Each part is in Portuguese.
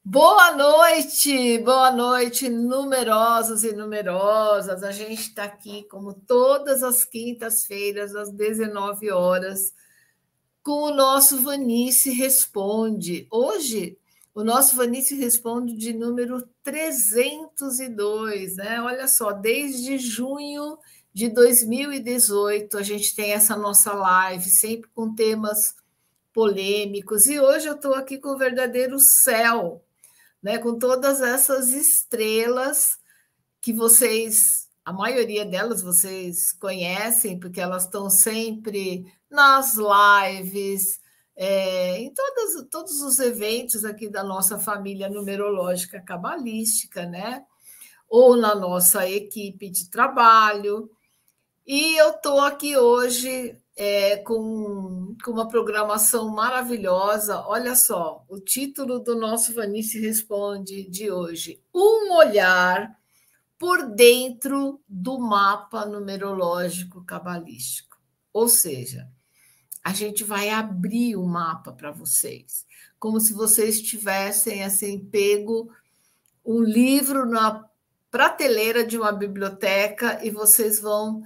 Boa noite, numerosos e numerosas. A gente está aqui, como todas as quintas-feiras, às 19 horas, com o nosso Vanice Responde. Hoje, o nosso Vanice Responde de número 302, né? Olha só, desde junho de 2018, a gente tem essa nossa live, sempre com temas polêmicos. E hoje eu estou aqui com o verdadeiro céu, né, com todas essas estrelas que vocês, a maioria delas vocês conhecem, porque elas estão sempre nas lives, em todos os eventos aqui da nossa família numerológica cabalística, né? Ou na nossa equipe de trabalho. E eu estou aqui hoje com uma programação maravilhosa. Olha só, o título do nosso Vanice Responde de hoje: Um olhar por dentro do mapa numerológico cabalístico. Ou seja, a gente vai abrir o mapa para vocês, como se vocês tivessem assim pego um livro na prateleira de uma biblioteca e vocês vão,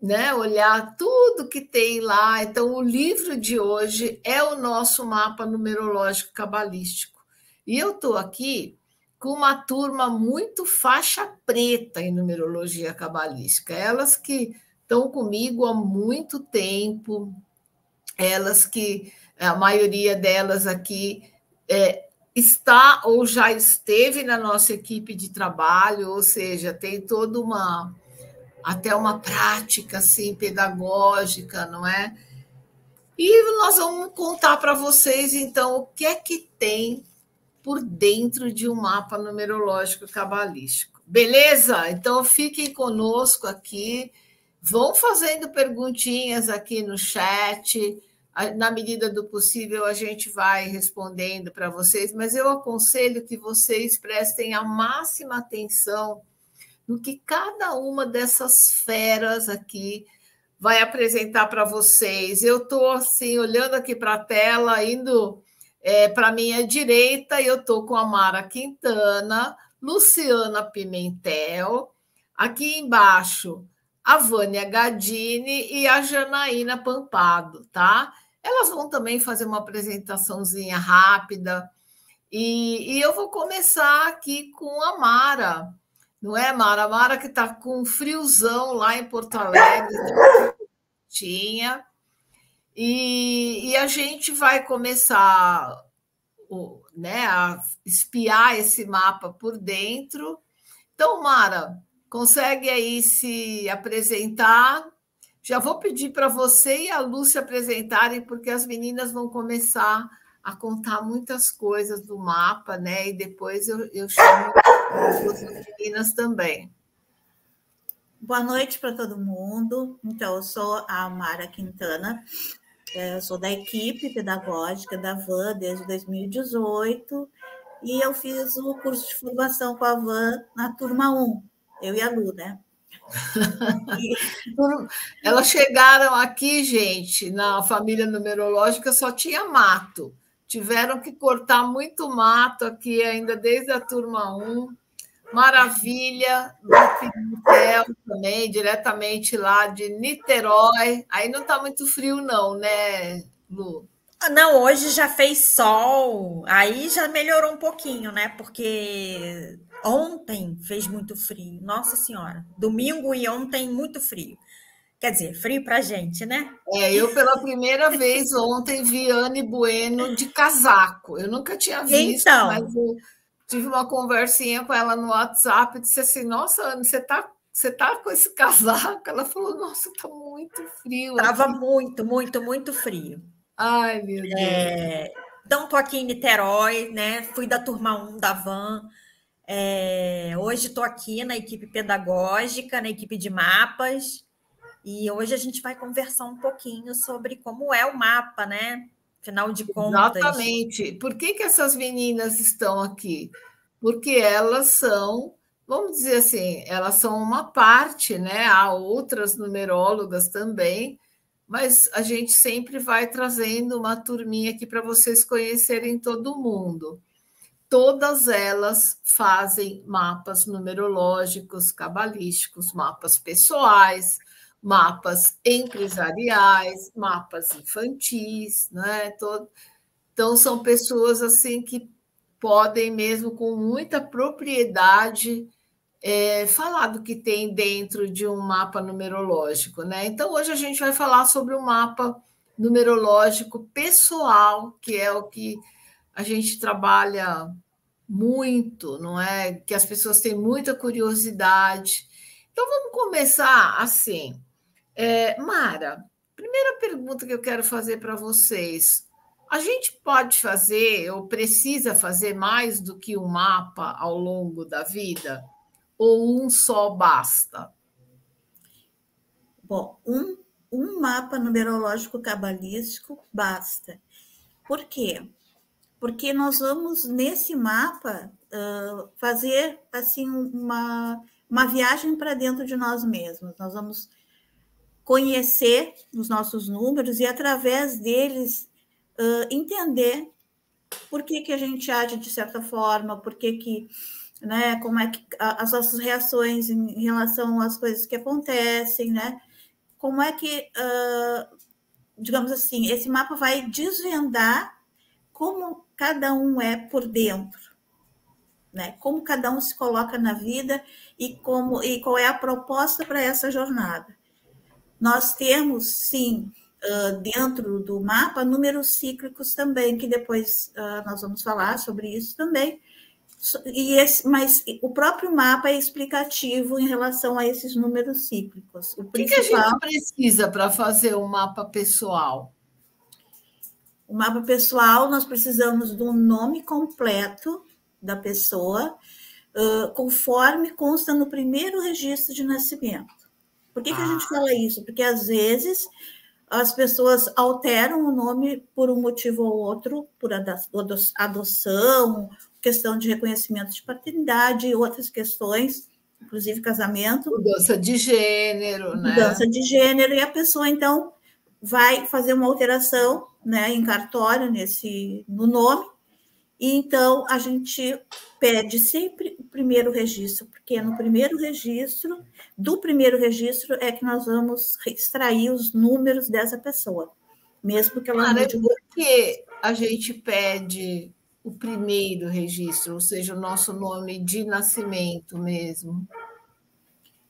né, olhar tudo que tem lá. Então, o livro de hoje é o nosso mapa numerológico cabalístico. E eu estou aqui com uma turma muito faixa preta em numerologia cabalística. Elas que estão comigo há muito tempo, elas que a maioria delas aqui está ou já esteve na nossa equipe de trabalho, ou seja, tem toda até uma prática assim pedagógica, não é? E nós vamos contar para vocês então o que é que tem por dentro de um mapa numerológico cabalístico. Beleza? Então fiquem conosco aqui, vão fazendo perguntinhas aqui no chat. Na medida do possível, a gente vai respondendo para vocês, mas eu aconselho que vocês prestem a máxima atenção no que cada uma dessas feras aqui vai apresentar para vocês. Eu estou assim, olhando aqui para a tela, indo para a minha direita, e eu estou com a Mara Quintana, Luciana Pimentel, aqui embaixo a Vânia Gadini e a Janaína Pampado, tá? Elas vão também fazer uma apresentaçãozinha rápida, e eu vou começar aqui com a Mara. Não é, Mara? A Mara que está com um friozão lá em Porto Alegre, tinha. E a gente vai começar, né, a espiar esse mapa por dentro. Então, Mara, consegue aí se apresentar? Já vou pedir para você e a Lu se apresentarem, porque as meninas vão começar a contar muitas coisas do mapa, né? E depois eu chamo as meninas também. Boa noite para todo mundo. Então, eu sou a Mara Quintana, eu sou da equipe pedagógica da Van desde 2018 e eu fiz o curso de formação com a Van na turma 1, eu e a Lu, né? Elas chegaram aqui, gente, na família numerológica só tinha mato. Tiveram que cortar muito mato aqui ainda desde a turma 1. Maravilha, Lu Pimentel também, diretamente lá de Niterói. Aí não está muito frio, não, né, Lu? Não, hoje já fez sol, aí já melhorou um pouquinho, né? Porque ontem fez muito frio, nossa senhora. Domingo e ontem muito frio. Quer dizer, frio pra gente, né? Eu pela primeira vez ontem vi Anne Bueno de casaco. Eu nunca tinha visto, Então, mas eu tive uma conversinha com ela no WhatsApp e disse assim: Nossa, Anne, você tá com esse casaco? Ela falou: Nossa, tá muito frio tava aqui. muito frio. Ai, meu Deus. Então, tô aqui em Niterói, né? Fui da turma 1 da Van. Hoje estou aqui na equipe pedagógica, na equipe de mapas. E hoje a gente vai conversar um pouquinho sobre como é o mapa, né? Afinal de contas. Exatamente. Por que essas meninas estão aqui? Porque elas são, vamos dizer assim, elas são uma parte, né? Há outras numerólogas também, mas a gente sempre vai trazendo uma turminha aqui para vocês conhecerem todo mundo. todas elas fazem mapas numerológicos, cabalísticos, mapas pessoais, mapas empresariais, mapas infantis, né? Então, são pessoas assim que podem mesmo com muita propriedade falar do que tem dentro de um mapa numerológico, né? Então, hoje a gente vai falar sobre o mapa numerológico pessoal, que é o que a gente trabalha muito, não é? Que as pessoas têm muita curiosidade. Então, vamos começar assim. Mara, primeira pergunta que eu quero fazer para vocês. A gente pode fazer ou precisa fazer mais do que um mapa ao longo da vida? Ou um só basta? Bom, um mapa numerológico cabalístico basta. Por quê? Porque nós vamos, nesse mapa, fazer assim uma viagem para dentro de nós mesmos. Nós vamos conhecer os nossos números e, através deles, entender por que a gente age de certa forma, por que né, como é que as nossas reações em relação às coisas que acontecem, né? Como é que, digamos assim, esse mapa vai desvendar como cada um é por dentro, né? Como cada um se coloca na vida e qual é a proposta para essa jornada. Nós temos, sim, dentro do mapa, números cíclicos também, que depois nós vamos falar sobre isso também. Mas o próprio mapa é explicativo em relação a esses números cíclicos. O que a gente precisa para fazer um mapa pessoal? O mapa pessoal, nós precisamos do nome completo da pessoa, conforme consta no primeiro registro de nascimento. Por que a gente fala isso? Porque, às vezes, as pessoas alteram o nome por um motivo ou outro, por adoção, questão de reconhecimento de paternidade e outras questões, inclusive casamento. Mudança de gênero, né? Mudança de gênero, e a pessoa, então, vai fazer uma alteração, né, em cartório no nome, e então a gente pede sempre o primeiro registro, porque é no primeiro registro, do primeiro registro é que nós vamos extrair os números dessa pessoa, mesmo que ela mude. Por que a gente pede o primeiro registro, ou seja, o nosso nome de nascimento mesmo?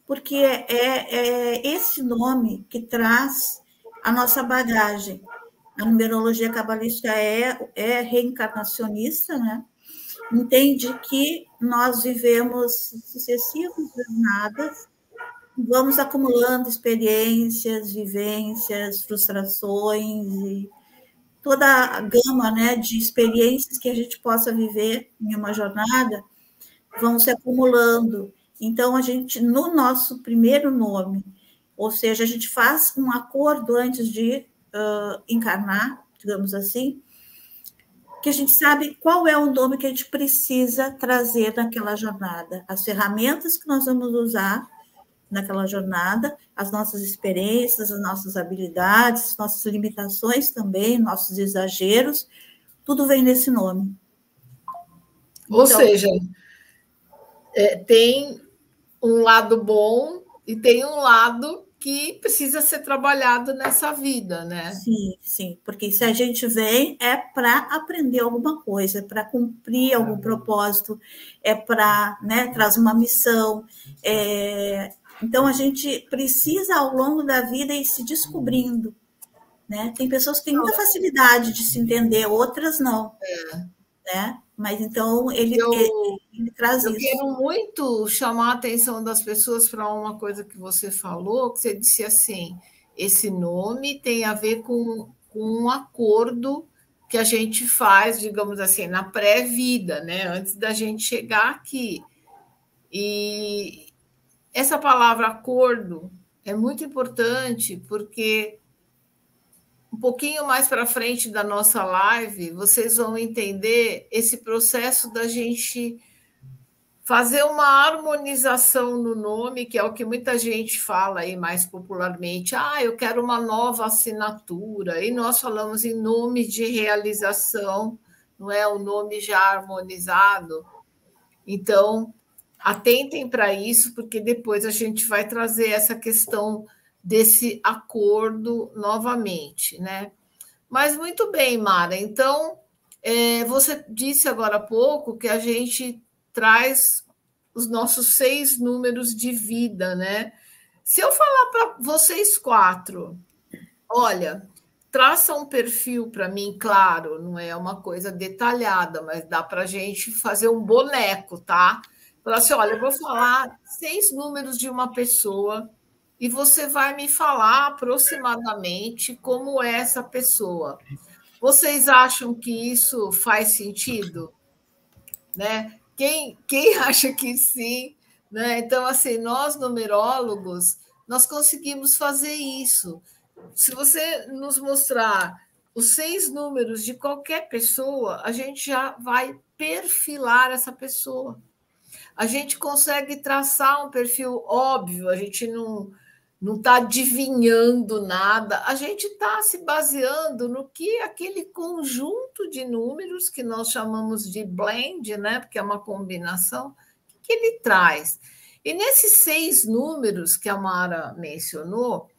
Porque é esse nome que traz a nossa bagagem. A numerologia cabalística é reencarnacionista, né? Entende que nós vivemos sucessivas jornadas, vamos acumulando experiências, vivências, frustrações e toda a gama, né, de experiências que a gente possa viver em uma jornada vão se acumulando. Então, a gente, no nosso primeiro nome, ou seja, a gente faz um acordo antes de encarnar, digamos assim, que a gente sabe qual é o nome que a gente precisa trazer naquela jornada, as ferramentas que nós vamos usar naquela jornada, as nossas experiências, as nossas habilidades, as nossas limitações também, nossos exageros, tudo vem nesse nome. Ou seja, tem um lado bom e tem um lado que precisa ser trabalhado nessa vida, né? Sim, sim, porque se a gente vem é para aprender alguma coisa, é para cumprir algum propósito, é para, né, trazer uma missão. Então, a gente precisa, ao longo da vida, ir se descobrindo, né? Tem pessoas que têm muita facilidade de se entender, outras não, né? Mas, então, ele traz isso. Eu quero muito chamar a atenção das pessoas para uma coisa que você falou, que você disse assim, esse nome tem a ver com um acordo que a gente faz, digamos assim, na pré-vida, né? Antes da gente chegar aqui. E essa palavra acordo é muito importante, porque um pouquinho mais para frente da nossa live, vocês vão entender esse processo da gente fazer uma harmonização no nome, que é o que muita gente fala aí mais popularmente. Eu quero uma nova assinatura. E nós falamos em nome de realização não é? O nome já harmonizado. Então, atentem para isso, porque depois a gente vai trazer essa questão desse acordo novamente, né? Mas muito bem, Mara. Então, você disse agora há pouco que a gente traz os nossos 6 números de vida, né? Se eu falar para vocês 4, olha, traça um perfil para mim, claro, não é uma coisa detalhada, mas dá para a gente fazer um boneco, tá? Falar assim, olha, eu vou falar 6 números de uma pessoa e você vai me falar aproximadamente como é essa pessoa. Vocês acham que isso faz sentido? Né? Quem acha que sim, né? Então, assim, nós numerólogos, nós conseguimos fazer isso. Se você nos mostrar os 6 números de qualquer pessoa, a gente já vai perfilar essa pessoa. A gente consegue traçar um perfil óbvio, a gente não está adivinhando nada, a gente está se baseando no que aquele conjunto de números que nós chamamos de blend, né? Porque é uma combinação, que ele traz. E nesses 6 números que a Mara mencionou,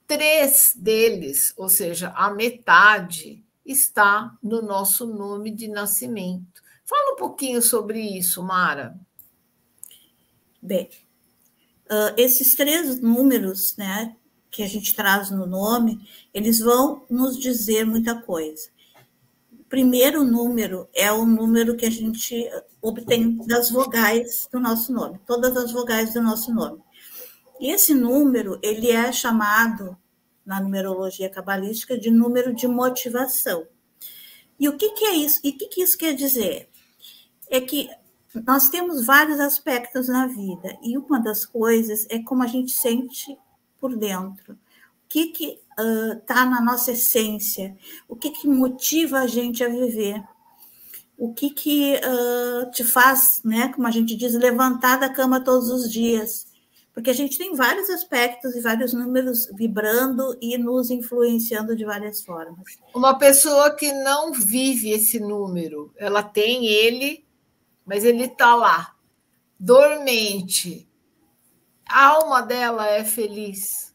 3 deles, ou seja, a metade, está no nosso nome de nascimento. Fala um pouquinho sobre isso, Mara. Bem, esses 3 números, né, que a gente traz no nome, eles vão nos dizer muita coisa. O primeiro número é o número que a gente obtém das vogais do nosso nome, todas as vogais do nosso nome. E esse número, ele é chamado, na numerologia cabalística, de número de motivação. E o que é isso? E o que isso quer dizer? É que nós temos vários aspectos na vida, e uma das coisas é como a gente sente por dentro. O que está na nossa essência? O que motiva a gente a viver? O que te faz, né, como a gente diz, levantar da cama todos os dias? Porque a gente tem vários aspectos e vários números vibrando e nos influenciando de várias formas. Uma pessoa que não vive esse número, ela tem ele, mas ele está lá, dormente. A alma dela é feliz?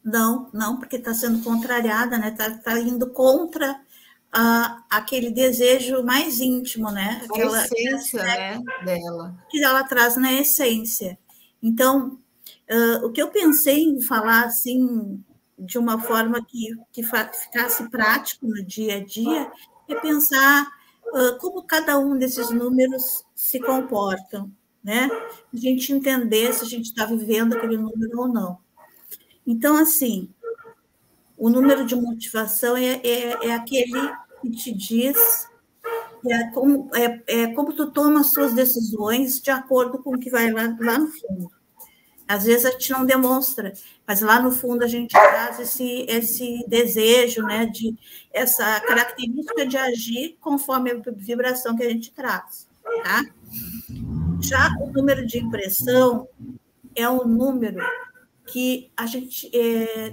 Não, porque está sendo contrariada, né? Tá indo contra aquele desejo mais íntimo, né? Aquela essência, né, dela. Que ela traz na essência. Então, o que eu pensei em falar, assim, de uma forma que ficasse prático no dia a dia, é pensar como cada um desses números se comportam, né? A gente entender se a gente está vivendo aquele número ou não. Então, assim, o número de motivação é aquele que te diz como tu toma as suas decisões de acordo com o que vai lá no fundo. Às vezes a gente não demonstra, mas lá no fundo a gente traz esse desejo, né, essa característica de agir conforme a vibração que a gente traz, tá? Já o número de impressão é um número que a gente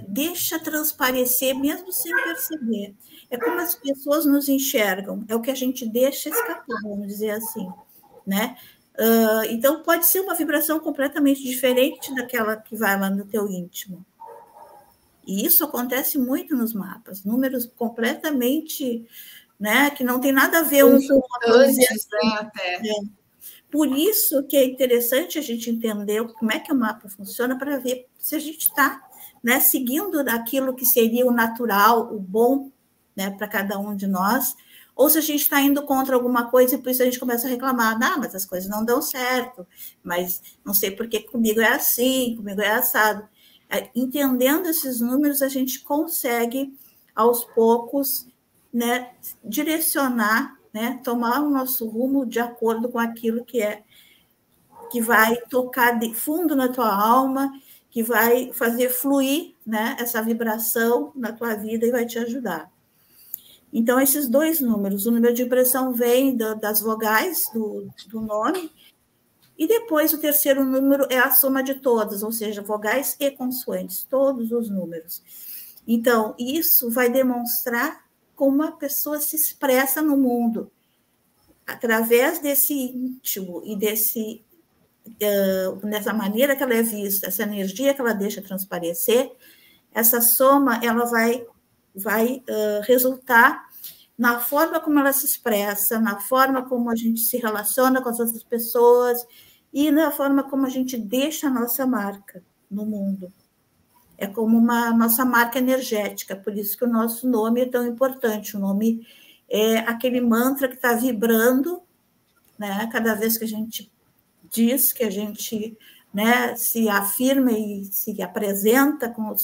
deixa transparecer mesmo sem perceber. É como as pessoas nos enxergam, é o que a gente deixa escapar, vamos dizer assim, né? Então, pode ser uma vibração completamente diferente daquela que vai lá no teu íntimo. E isso acontece muito nos mapas, números completamente, né, que não tem nada a ver um com o outro. Por isso que é interessante a gente entender como é que o mapa funciona, para ver se a gente está, né, seguindo aquilo que seria o natural, o bom, né, para cada um de nós, ou se a gente está indo contra alguma coisa e por isso a gente começa a reclamar, mas as coisas não dão certo, mas não sei por que comigo é assim, comigo é assado. Entendendo esses números, a gente consegue, aos poucos, né, direcionar, né, tomar o nosso rumo de acordo com aquilo que vai tocar de fundo na tua alma, que vai fazer fluir, né, essa vibração na tua vida e vai te ajudar. Então, esses 2 números, o número de impressão vem das vogais do nome, e depois o terceiro número é a soma de todas, ou seja, vogais e consoantes, todos os números. Então, isso vai demonstrar como a pessoa se expressa no mundo. através desse íntimo e dessa maneira que ela é vista, essa energia que ela deixa transparecer, essa soma ela vai resultar na forma como ela se expressa, na forma como a gente se relaciona com as outras pessoas e na forma como a gente deixa a nossa marca no mundo. É como uma nossa marca energética, por isso que o nosso nome é tão importante. O nome é aquele mantra que está vibrando, né? Cada vez que a gente diz, que a gente, né, se afirma e se apresenta com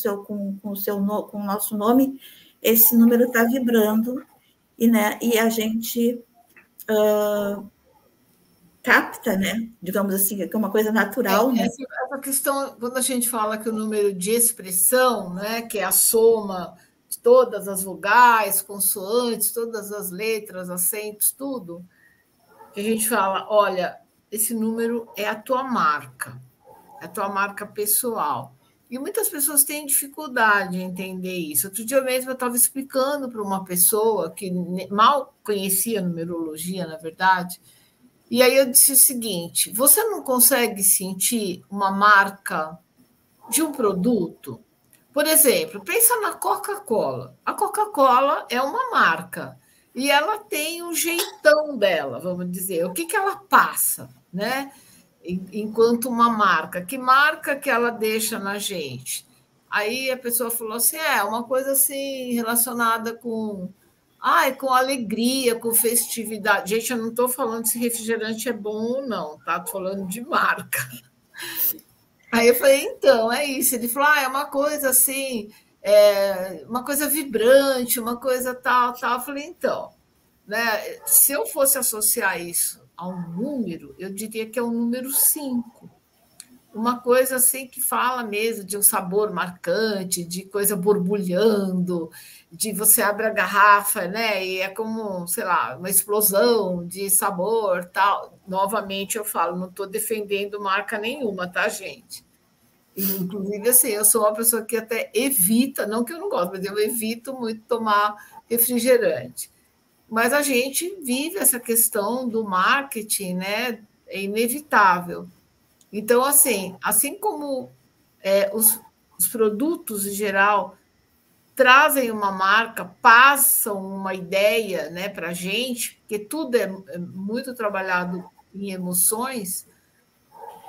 o nosso nome, esse número está vibrando e a gente capta, né? Digamos assim, que é uma coisa natural, né? Essa questão, quando a gente fala que o número de expressão, né, que é a soma de todas as vogais, consoantes, todas as letras, acentos, tudo, que a gente fala, olha, esse número é a tua marca pessoal. E muitas pessoas têm dificuldade em entender isso. Outro dia mesmo eu estava explicando para uma pessoa que mal conhecia numerologia, na verdade, e aí eu disse o seguinte: você não consegue sentir uma marca de um produto? Por exemplo, pensa na Coca-Cola. A Coca-Cola é uma marca e ela tem um jeitão dela, vamos dizer. O que ela passa, né? Enquanto uma marca. Que marca que ela deixa na gente? Aí a pessoa falou assim, uma coisa assim relacionada com com alegria, com festividade. Gente, eu não estou falando se refrigerante é bom ou não, tá? Estou falando de marca. Aí eu falei, então, é isso. Ele falou, é uma coisa assim, uma coisa vibrante, uma coisa tal, tal. Eu falei, então, né, se eu fosse associar isso a um número, eu diria que é o número 5. Uma coisa assim que fala mesmo de um sabor marcante, de coisa borbulhando, de você abre a garrafa, né? E é como, sei lá, uma explosão de sabor, tal. Novamente eu falo, não estou defendendo marca nenhuma, tá, gente? E, inclusive, assim, eu sou uma pessoa que até evita, não que eu não gosto, mas eu evito muito tomar refrigerante. Mas a gente vive essa questão do marketing, né? É inevitável. Então, assim como os produtos em geral trazem uma marca, passam uma ideia, né, para a gente, porque tudo é muito trabalhado em emoções,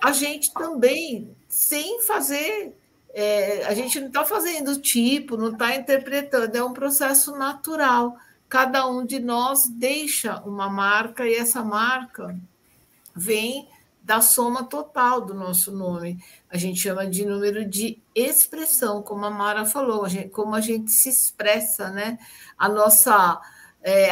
a gente também, sem fazer, a gente não está fazendo tipo, não está interpretando, é um processo natural. Cada um de nós deixa uma marca e essa marca vem da soma total do nosso nome. A gente chama de número de expressão, como a Mara falou, como a gente se expressa, né? A nossa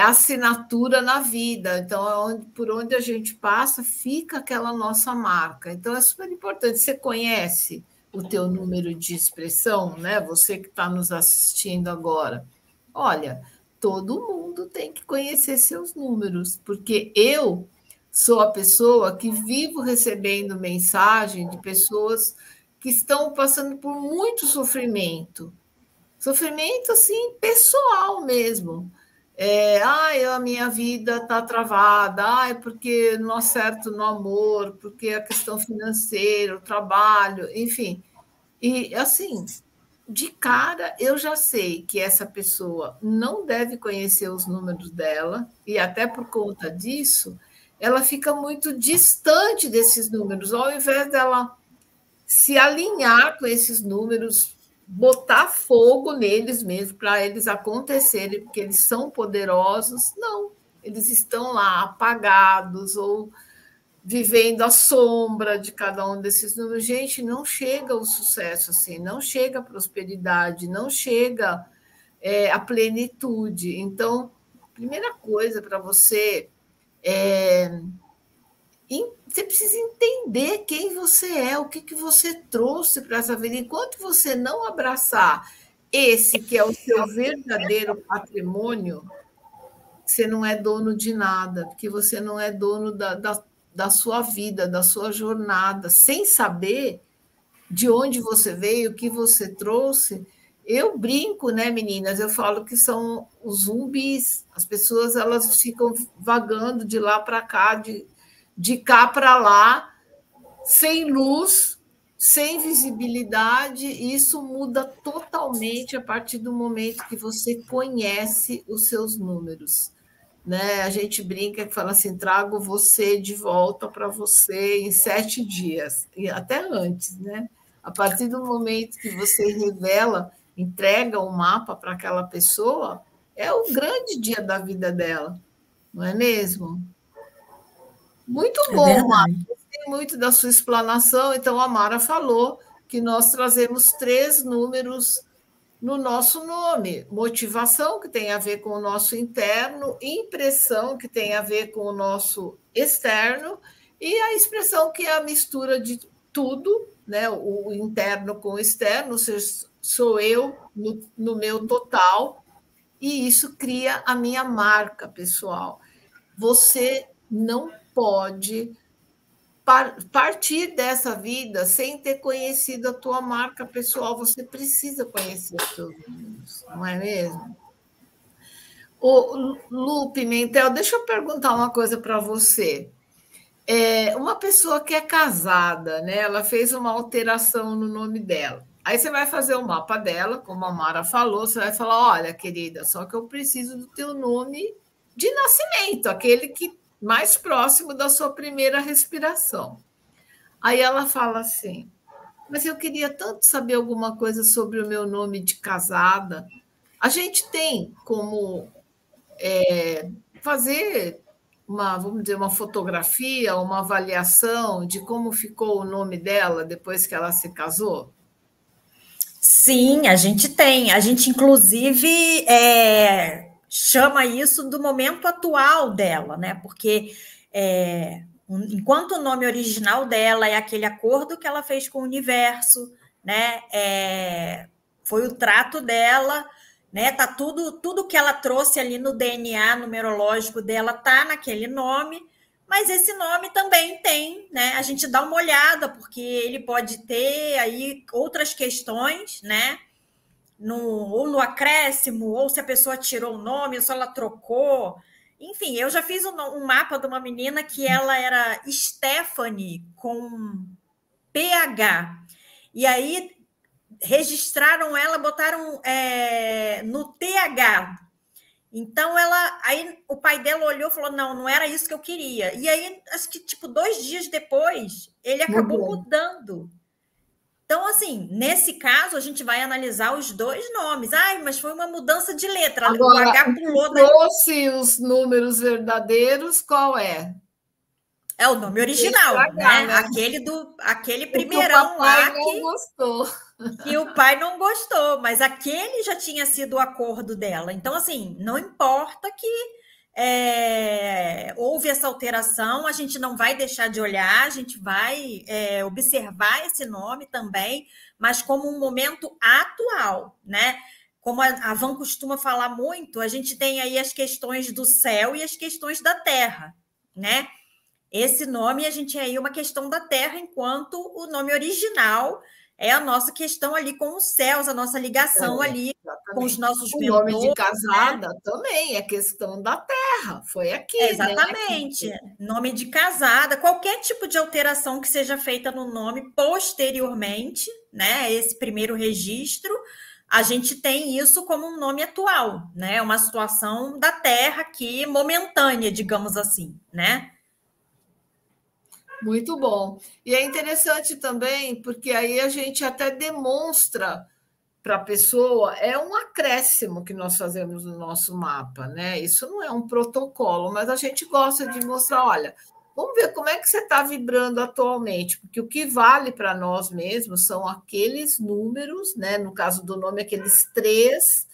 assinatura na vida. Então, por onde a gente passa, fica aquela nossa marca. Então, é super importante. Você conhece o teu número de expressão, né? Você que está nos assistindo agora. Olha, todo mundo tem que conhecer seus números, porque eu sou a pessoa que vivo recebendo mensagem de pessoas que estão passando por muito sofrimento. Sofrimento, assim, pessoal mesmo. A minha vida está travada, porque não acerto no amor, porque a questão financeira, o trabalho, enfim. E, assim, de cara, eu já sei que essa pessoa não deve conhecer os números dela, e até por conta disso, ela fica muito distante desses números, ao invés dela se alinhar com esses números, botar fogo neles mesmo, para eles acontecerem, porque eles são poderosos. Não, eles estão lá apagados ou vivendo à sombra de cada um desses números. Gente, não chega o sucesso assim, não chega a prosperidade, não chega a plenitude. Então, primeira coisa para você você precisa entender quem você é, o que você trouxe para essa vida. Enquanto você não abraçar esse que é o seu verdadeiro patrimônio, você não é dono de nada, porque você não é dono da sua vida, da sua jornada. Sem saber de onde você veio, o que você trouxe, Eu brinco, né, meninas? Eu falo que são os zumbis. As pessoas elas ficam vagando de lá para cá, de cá para lá, sem luz, sem visibilidade. E isso muda totalmente a partir do momento que você conhece os seus números. Né? A gente brinca que fala assim: trago você de volta para você em 7 dias, e até antes, né? A partir do momento que você revela, entrega o mapa para aquela pessoa, é o grande dia da vida dela, não é mesmo? Muito É bom, Mara. verdade. Gostei muito da sua explanação. Então, a Mara falou que nós trazemos 3 números no nosso nome: motivação, que tem a ver com o nosso interno, impressão, que tem a ver com o nosso externo, e a expressão, que é a mistura de tudo, né? O interno com o externo, ou seja, sou eu no meu total, e isso cria a minha marca pessoal. Você não pode partir dessa vida sem ter conhecido a tua marca pessoal. Você precisa conhecer os seus números, não é mesmo? O Lu Pimentel, deixa eu perguntar uma coisa para você. Uma pessoa que é casada, né? Ela fez uma alteração no nome dela. Aí você vai fazer o mapa dela, como a Mara falou, você vai falar: olha, querida, só que eu preciso do teu nome de nascimento, aquele que mais próximo da sua primeira respiração. Aí ela fala assim: mas eu queria tanto saber alguma coisa sobre o meu nome de casada. A gente tem como fazer uma, vamos dizer, uma fotografia, uma avaliação de como ficou o nome dela depois que ela se casou? Sim, a gente tem. A gente, inclusive, chama isso do momento atual dela, né? Porque enquanto o nome original dela é aquele acordo que ela fez com o universo, né? Foi o trato dela, né? Tá tudo que ela trouxe ali no DNA numerológico dela tá naquele nome. Mas esse nome também tem, né? A gente dá uma olhada, porque ele pode ter aí outras questões, né? Ou no acréscimo, ou se a pessoa tirou o nome, ou se ela trocou. Enfim, eu já fiz um mapa de uma menina que ela era Stephanie com PH. E aí registraram ela, botaram no TH. Então aí o pai dela olhou e falou: não era isso que eu queria. E aí, acho que 2 dias depois, ele acabou mudando. Então, assim, nesse caso, a gente vai analisar os 2 nomes. Ai, mas foi uma mudança de letra. Agora, o H pulou. trouxe os números verdadeiros, qual é? É o nome original, estragar, né? Aquele primeirão lá que não gostou. Que o pai não gostou, mas aquele já tinha sido o acordo dela. Então, assim, não importa que houve essa alteração, a gente não vai deixar de olhar, a gente vai observar esse nome também, mas como um momento atual, né? Como a Van costuma falar muito, a gente tem aí as questões do céu e as questões da terra, né? Esse nome, a gente tem aí uma questão da terra, enquanto o nome original é a nossa questão ali com os céus, a nossa ligação ali exatamente. com os nossos mentores. O nome de né? casada também é questão da terra, foi aqui. Exatamente. Né? Nome de casada, qualquer tipo de alteração que seja feita no nome posteriormente, né? Esse primeiro registro, a gente tem isso como um nome atual, né? Uma situação da terra aqui momentânea, digamos assim, né? Muito bom. E é interessante também, porque aí a gente até demonstra para a pessoa, é um acréscimo que nós fazemos no nosso mapa, né? Isso não é um protocolo, mas a gente gosta de mostrar: olha, vamos ver como é que você está vibrando atualmente, porque o que vale para nós mesmos são aqueles números, né? No caso do nome, aqueles 3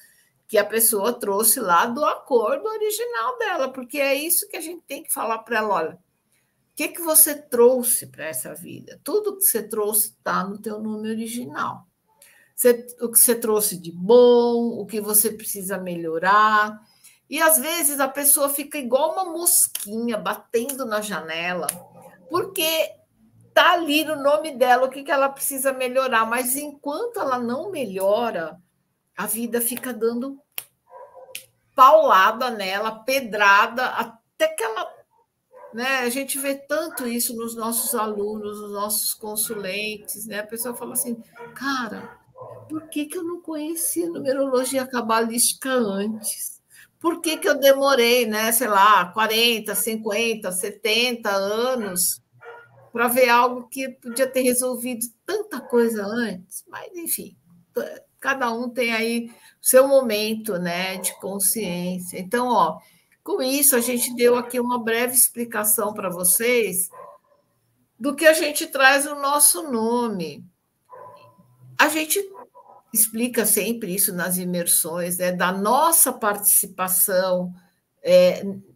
que a pessoa trouxe lá do acordo original dela, porque é isso que a gente tem que falar para ela: olha, o que você trouxe para essa vida? Tudo que você trouxe está no teu nome original. O que você trouxe de bom, o que você precisa melhorar. E às vezes a pessoa fica igual uma mosquinha batendo na janela, porque está ali no nome dela o que ela precisa melhorar, mas enquanto ela não melhora, a vida fica dando paulada nela, pedrada, até que ela, né? A gente vê tanto isso nos nossos alunos, nos nossos consulentes, né? A pessoa fala assim, cara, por que eu não conhecia numerologia cabalística antes? Por que eu demorei, né, sei lá, 40, 50, 70 anos para ver algo que podia ter resolvido tanta coisa antes? Mas, enfim, cada um tem aí o seu momento, né, de consciência. Então, ó, com isso, a gente deu aqui uma breve explicação para vocês do que a gente traz no nosso nome. A gente explica sempre isso nas imersões, né, da nossa participação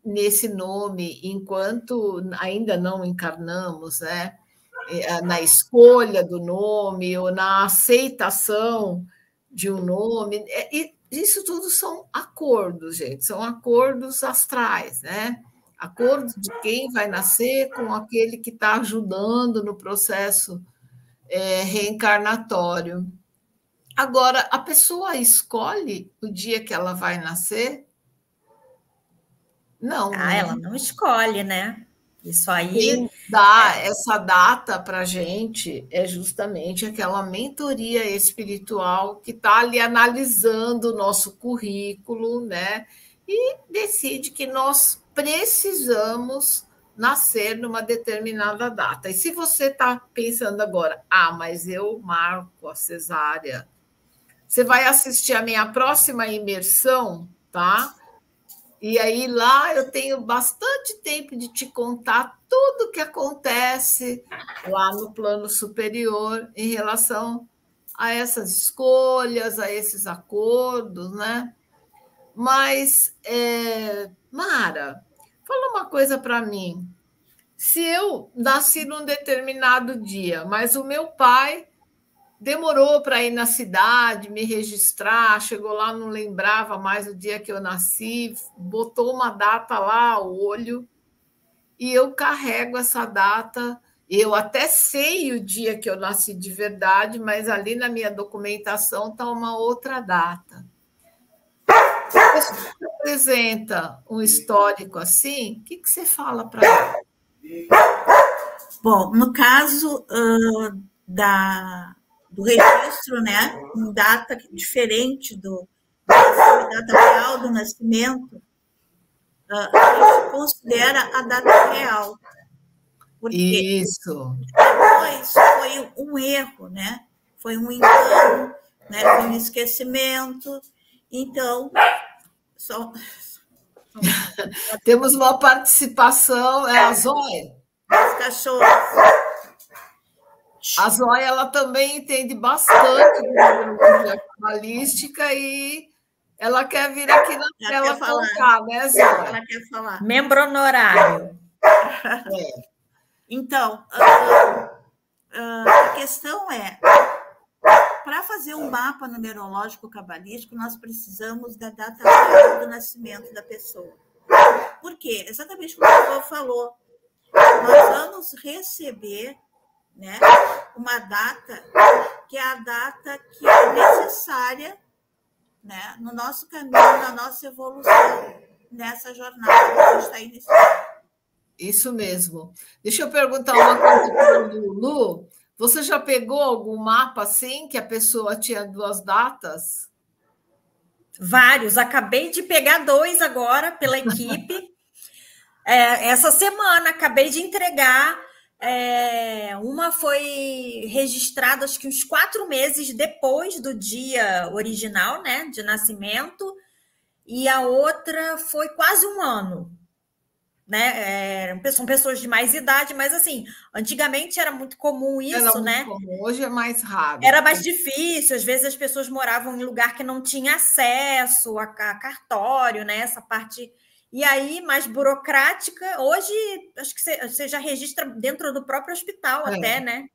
nesse nome, enquanto ainda não encarnamos, né, na escolha do nome ou na aceitação de um nome. E isso tudo são acordos, gente, são acordos astrais, né? Acordos de quem vai nascer com aquele que está ajudando no processo reencarnatório. Agora, a pessoa escolhe o dia que ela vai nascer? Não, né? Ela não escolhe, né? Isso aí. Quem dá essa data para a gente é justamente aquela mentoria espiritual que está ali analisando o nosso currículo, né? E decide que nós precisamos nascer numa determinada data. E se você está pensando agora, mas eu marco a cesárea, você vai assistir a minha próxima imersão, tá? E aí lá eu tenho bastante tempo de te contar tudo o que acontece lá no plano superior em relação a essas escolhas, a esses acordos, né? Mas, Mara, fala uma coisa para mim. Se eu nasci num determinado dia, mas o meu pai demorou para ir na cidade, me registrar, chegou lá, não lembrava mais o dia que eu nasci, botou uma data lá, o olho, e eu carrego essa data. Eu até sei o dia que eu nasci de verdade, mas ali na minha documentação está uma outra data. Você apresenta um histórico assim, o que você fala para mim? Bom, no caso do registro, né, em data diferente da data real do nascimento, a gente considera a data real. Porque isso. Depois foi um erro, né? Foi um engano, né? Foi um esquecimento. Então, temos uma participação, a Zóia. As cachorras. A Zóia, ela também entende bastante de numerologia cabalística e ela quer vir aqui na tela contar, né, Zóia? Ela quer falar. Membro honorário. Então, a questão é, para fazer um mapa numerológico cabalístico, nós precisamos da data real do nascimento da pessoa. Por quê? Exatamente como o Paulo falou. Nós vamos receber, né, uma data que é a data que é necessária, né, no nosso caminho, na nossa evolução, nessa jornada que a gente está iniciando. Isso mesmo. Deixa eu perguntar uma coisa para o Lulu. Você já pegou algum mapa assim, que a pessoa tinha 2 datas? Vários. Acabei de pegar 2 agora pela equipe. Essa semana, acabei de entregar. Uma foi registrada, acho que uns 4 meses depois do dia original, né, de nascimento, e a outra foi quase 1 ano. Né? São pessoas de mais idade, mas assim, antigamente era muito comum isso, era muito né? comum. Hoje é mais raro. Era mais difícil, às vezes as pessoas moravam em lugar que não tinha acesso a cartório, né? Essa parte. E aí, mais burocrática, hoje acho que você já registra dentro do próprio hospital até, né?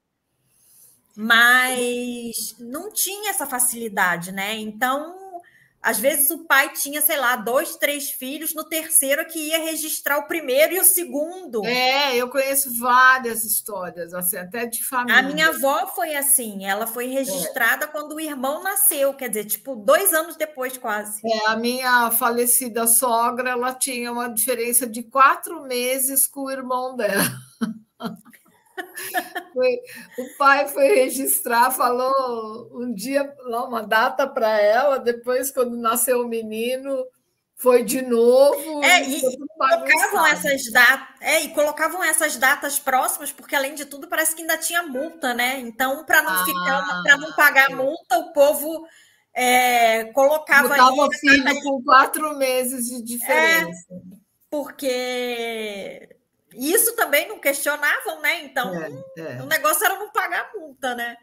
Mas não tinha essa facilidade, né? Então, Às vezes o pai tinha, sei lá, 2, 3 filhos, no terceiro que ia registrar o primeiro e o segundo. Eu conheço várias histórias, assim, até de família. A minha avó foi assim, ela foi registrada quando o irmão nasceu, quer dizer, tipo, 2 anos depois, quase. A minha falecida sogra, ela tinha uma diferença de 4 meses com o irmão dela. O pai foi registrar, falou um dia, lá, uma data para ela, depois, quando nasceu o menino, foi de novo. Colocavam essas datas próximas, porque, além de tudo, parece que ainda tinha multa, né? Então, para não pagar multa, o povo colocava o filho com 4 meses de diferença. Porque isso também não questionavam, né? Então, o negócio era não pagar multa, né?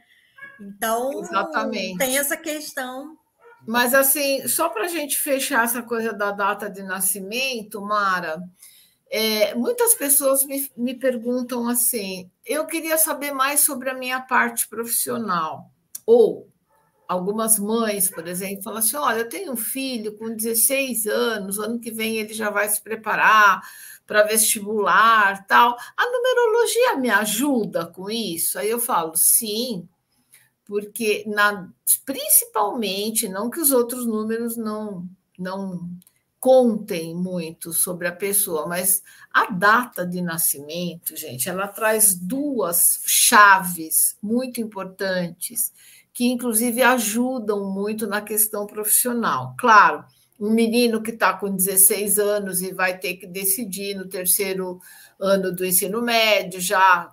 Então, exatamente. Tem essa questão. Mas, assim, só para a gente fechar essa coisa da data de nascimento, Mara, muitas pessoas me perguntam assim, eu queria saber mais sobre a minha parte profissional. Ou algumas mães, por exemplo, falam assim, olha, eu tenho um filho com 16 anos, ano que vem ele já vai se preparar para vestibular, tal. A numerologia me ajuda com isso? Aí eu falo, sim, porque principalmente, não que os outros números não contem muito sobre a pessoa, mas a data de nascimento, gente, ela traz 2 chaves muito importantes, que inclusive ajudam muito na questão profissional. Claro, um menino que está com 16 anos e vai ter que decidir no terceiro ano do ensino médio, já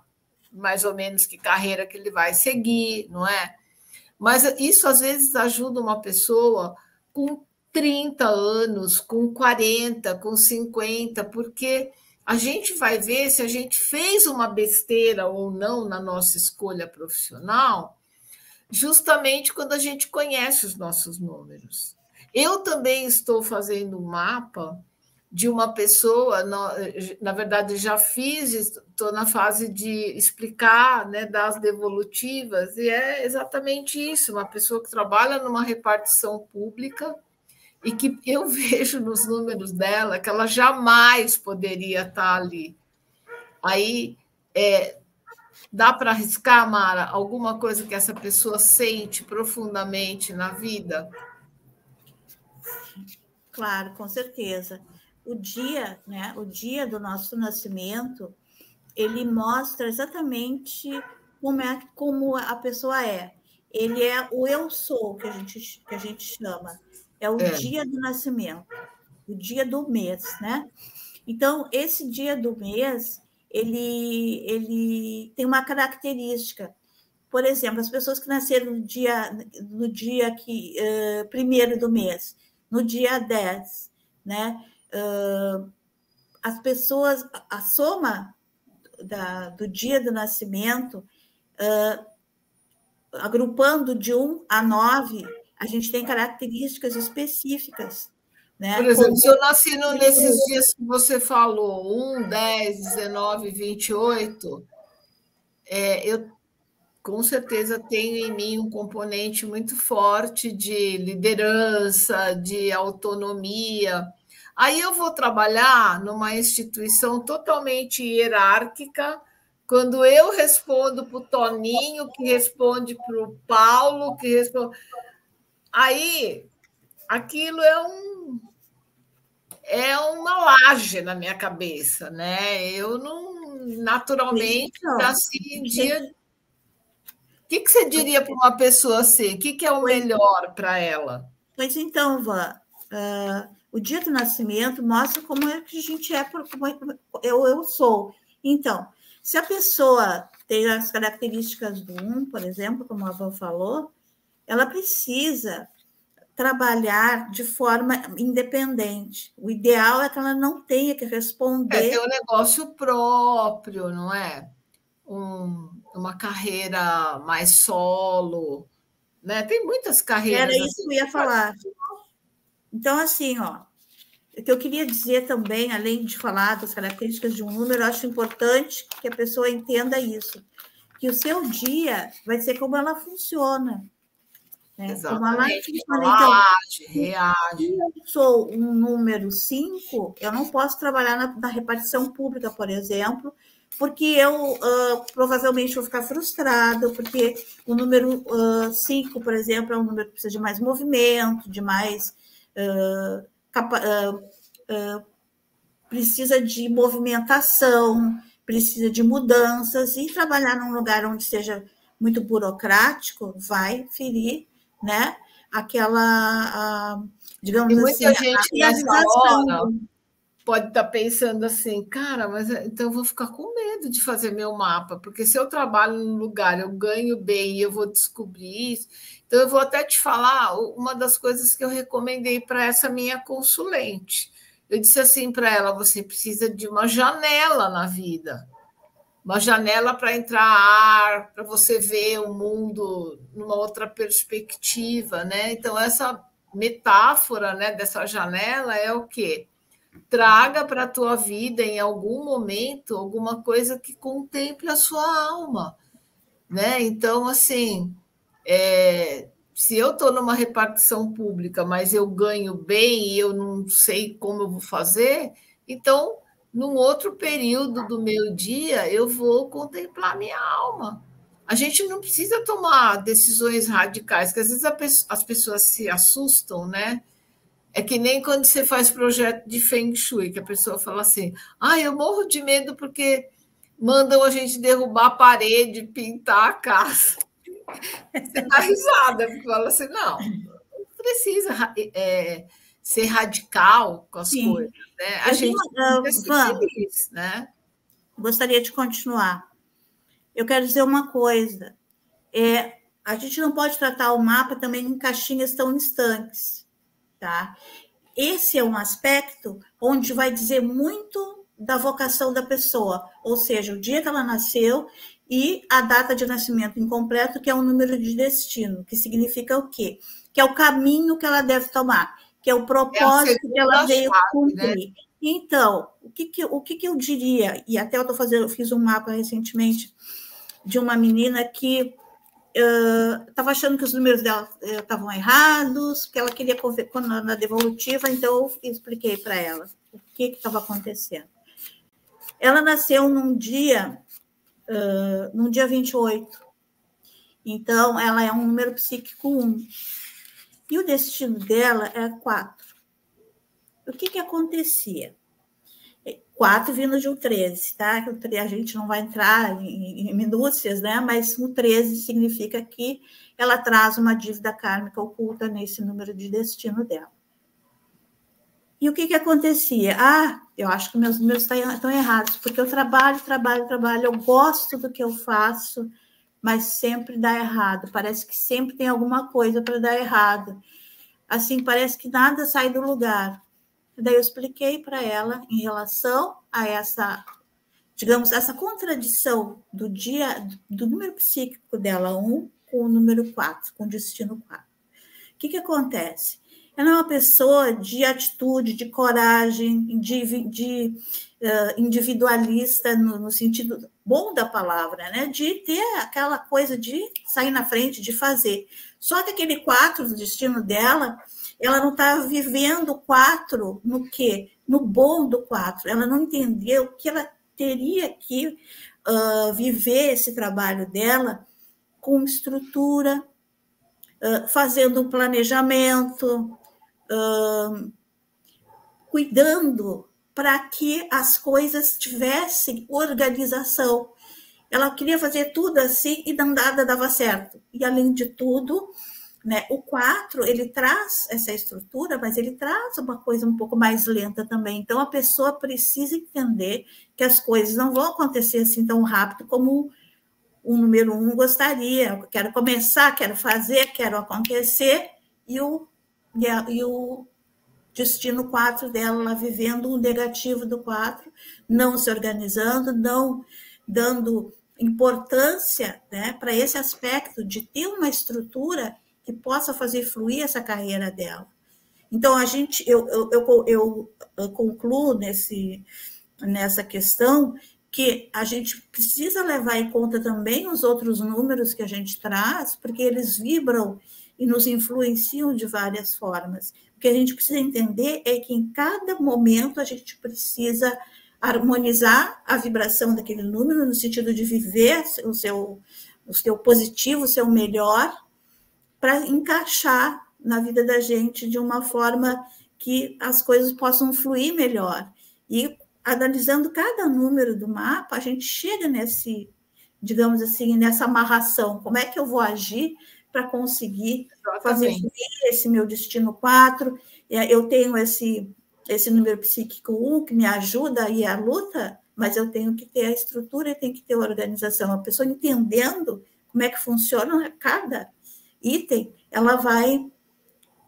mais ou menos que carreira que ele vai seguir, não é? Mas isso às vezes ajuda uma pessoa com 30 anos, com 40, com 50, porque a gente vai ver se a gente fez uma besteira ou não na nossa escolha profissional, justamente quando a gente conhece os nossos números. Eu também estou fazendo um mapa de uma pessoa, na verdade já fiz, estou na fase de explicar, né, das devolutivas, e é exatamente isso, uma pessoa que trabalha numa repartição pública e que eu vejo nos números dela que ela jamais poderia estar ali. Aí, dá para arriscar, Mara, alguma coisa que essa pessoa sente profundamente na vida? Claro, com certeza. O dia, né, o dia do nosso nascimento, ele mostra exatamente como a pessoa é. Ele é o eu sou, que a gente chama. É o dia do nascimento, o dia do mês, né? Então, esse dia do mês, ele tem uma característica. Por exemplo, as pessoas que nasceram no dia que, primeiro do mês, no dia 10, né? As pessoas, a soma do dia do nascimento, agrupando de 1 a 9, a gente tem características específicas. Né? Por exemplo, se eu nasci nesses dias que você falou, 1, 10, 19, 28, eu com certeza tenho em mim um componente muito forte de liderança, de autonomia. Aí eu vou trabalhar numa instituição totalmente hierárquica, quando eu respondo para o Toninho, que responde para o Paulo, que responde. Aí aquilo é uma laje na minha cabeça, né? Eu não, naturalmente, assim, dia. O que você diria para uma pessoa assim? O que é o melhor para ela? Pois então, Vã, o dia do nascimento mostra como é que a gente é, como eu sou. Então, se a pessoa tem as características do 1, por exemplo, como a Vã falou, ela precisa trabalhar de forma independente. O ideal é que ela não tenha que responder. Ter um negócio próprio, não é? Uma carreira mais solo, né? Tem muitas carreiras. Era isso que eu ia falar. Então, assim, o que eu queria dizer também, além de falar das características de um número, eu acho importante que a pessoa entenda isso, que o seu dia vai ser como ela funciona. Como a Exatamente. então, Reage. se eu sou um número 5, eu não posso trabalhar na repartição pública, por exemplo, porque eu provavelmente vou ficar frustrado, porque o número 5, por exemplo, é um número que precisa de mais movimento, de mais precisa de movimentação, precisa de mudanças, e trabalhar num lugar onde seja muito burocrático vai ferir, né, aquela, digamos E assim, muita a gente nessa realização. hora pode estar pensando assim, cara, mas então eu vou ficar com medo de fazer meu mapa, porque se eu trabalho num lugar, eu ganho bem e eu vou descobrir isso. Então, eu vou até te falar uma das coisas que eu recomendei para essa minha consulente. Eu disse assim para ela: você precisa de uma janela na vida, uma janela para entrar ar, para você ver o mundo numa outra perspectiva, né? Então, essa metáfora, né, dessa janela é o quê? Traga para a tua vida, em algum momento, alguma coisa que contemple a sua alma, né? Então, assim, se eu estou numa repartição pública, mas eu ganho bem e eu não sei como eu vou fazer, então, num outro período do meu dia, eu vou contemplar minha alma. A gente não precisa tomar decisões radicais, porque às vezes as pessoas se assustam, né? É que nem quando você faz projeto de Feng Shui, que a pessoa fala assim: eu morro de medo porque mandam a gente derrubar a parede, pintar a casa. Você dá risada, porque fala assim: não precisa ser radical com as Sim. coisas, né? A gente precisa ser feliz, né? Gostaria de continuar. Eu quero dizer uma coisa: a gente não pode tratar o mapa também em caixinhas tão distantes, tá? Esse é um aspecto onde vai dizer muito da vocação da pessoa, ou seja, o dia que ela nasceu e a data de nascimento incompleto, que é um número de destino, que significa o quê? Que é o caminho que ela deve tomar, que é o propósito que ela veio cumprir. Né? Então, o que eu diria, e até eu fiz um mapa recentemente de uma menina que estava achando que os números dela estavam errados, que ela queria na devolutiva, então eu expliquei para ela o que estava acontecendo. Ela nasceu num dia 28, então ela é um número psíquico 1, e o destino dela é 4. O que acontecia? 4 vindo de um 13, tá? A gente não vai entrar em minúcias, né? Mas o 13 significa que ela traz uma dívida kármica oculta nesse número de destino dela. E o que acontecia? Eu acho que meus números estão errados, porque eu trabalho, eu gosto do que eu faço, mas sempre dá errado. Parece que sempre tem alguma coisa para dar errado. Assim, parece que nada sai do lugar. Daí eu expliquei para ela em relação a essa, digamos, essa contradição do número psíquico dela 1 com o número 4, com o destino 4. O que acontece? Ela é uma pessoa de atitude, de coragem, de individualista no sentido bom da palavra, né? De ter aquela coisa de sair na frente, de fazer. Só que aquele 4 do destino dela, ela não está vivendo o 4 no quê? No bom do 4. Ela não entendeu que ela teria que viver esse trabalho dela com estrutura, fazendo um planejamento, cuidando para que as coisas tivessem organização. Ela queria fazer tudo assim e nada dava certo. E, além de tudo, né, o 4, ele traz essa estrutura, mas ele traz uma coisa um pouco mais lenta também. Então, a pessoa precisa entender que as coisas não vão acontecer assim tão rápido como o número 1 gostaria. Eu quero começar, quero fazer, quero acontecer, e o destino 4 dela, ela vivendo o negativo do 4, não se organizando, não dando importância, né, para esse aspecto de ter uma estrutura que possa fazer fluir essa carreira dela. Então, eu concluo nessa questão que a gente precisa levar em conta também os outros números que a gente traz, porque eles vibram e nos influenciam de várias formas. O que a gente precisa entender é que em cada momento a gente precisa harmonizar a vibração daquele número, no sentido de viver o seu positivo, o seu melhor, para encaixar na vida da gente de uma forma que as coisas possam fluir melhor. E analisando cada número do mapa, a gente chega nesse, digamos assim, nessa amarração. Como é que eu vou agir para conseguir fazer fluir esse meu destino 4? Eu tenho esse número psíquico 1 que me ajuda a ir à luta, mas eu tenho que ter a estrutura e tenho que ter a organização. A pessoa entendendo como é que funciona cada item, ela vai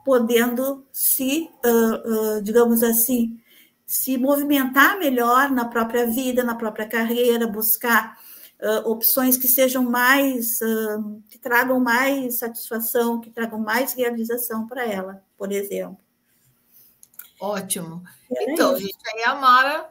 podendo se, digamos assim, se movimentar melhor na própria vida, na própria carreira, buscar opções que sejam mais, que tragam mais satisfação, que tragam mais realização para ela, por exemplo. Ótimo. Então, gente, aí a Mara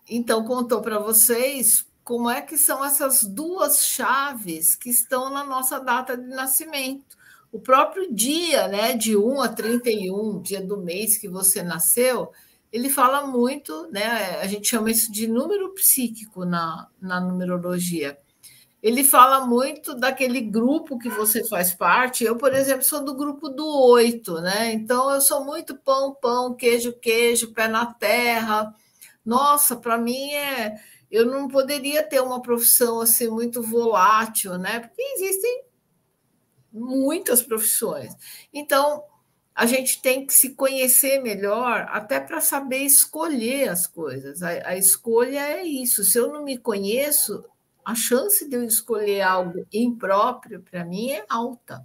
então contou para vocês como é que são essas duas chaves que estão na nossa data de nascimento. O próprio dia, né, de 1 a 31, dia do mês que você nasceu, ele fala muito, né, a gente chama isso de número psíquico na numerologia. Ele fala muito daquele grupo que você faz parte. Eu, por exemplo, sou do grupo do 8, né? Então, eu sou muito pão, pão, queijo, queijo, pé na terra. Nossa, para mim eu não poderia ter uma profissão assim muito volátil, né? Porque existem muitas profissões. Então, a gente tem que se conhecer melhor até para saber escolher as coisas. A escolha é isso. Se eu não me conheço, a chance de eu escolher algo impróprio para mim é alta.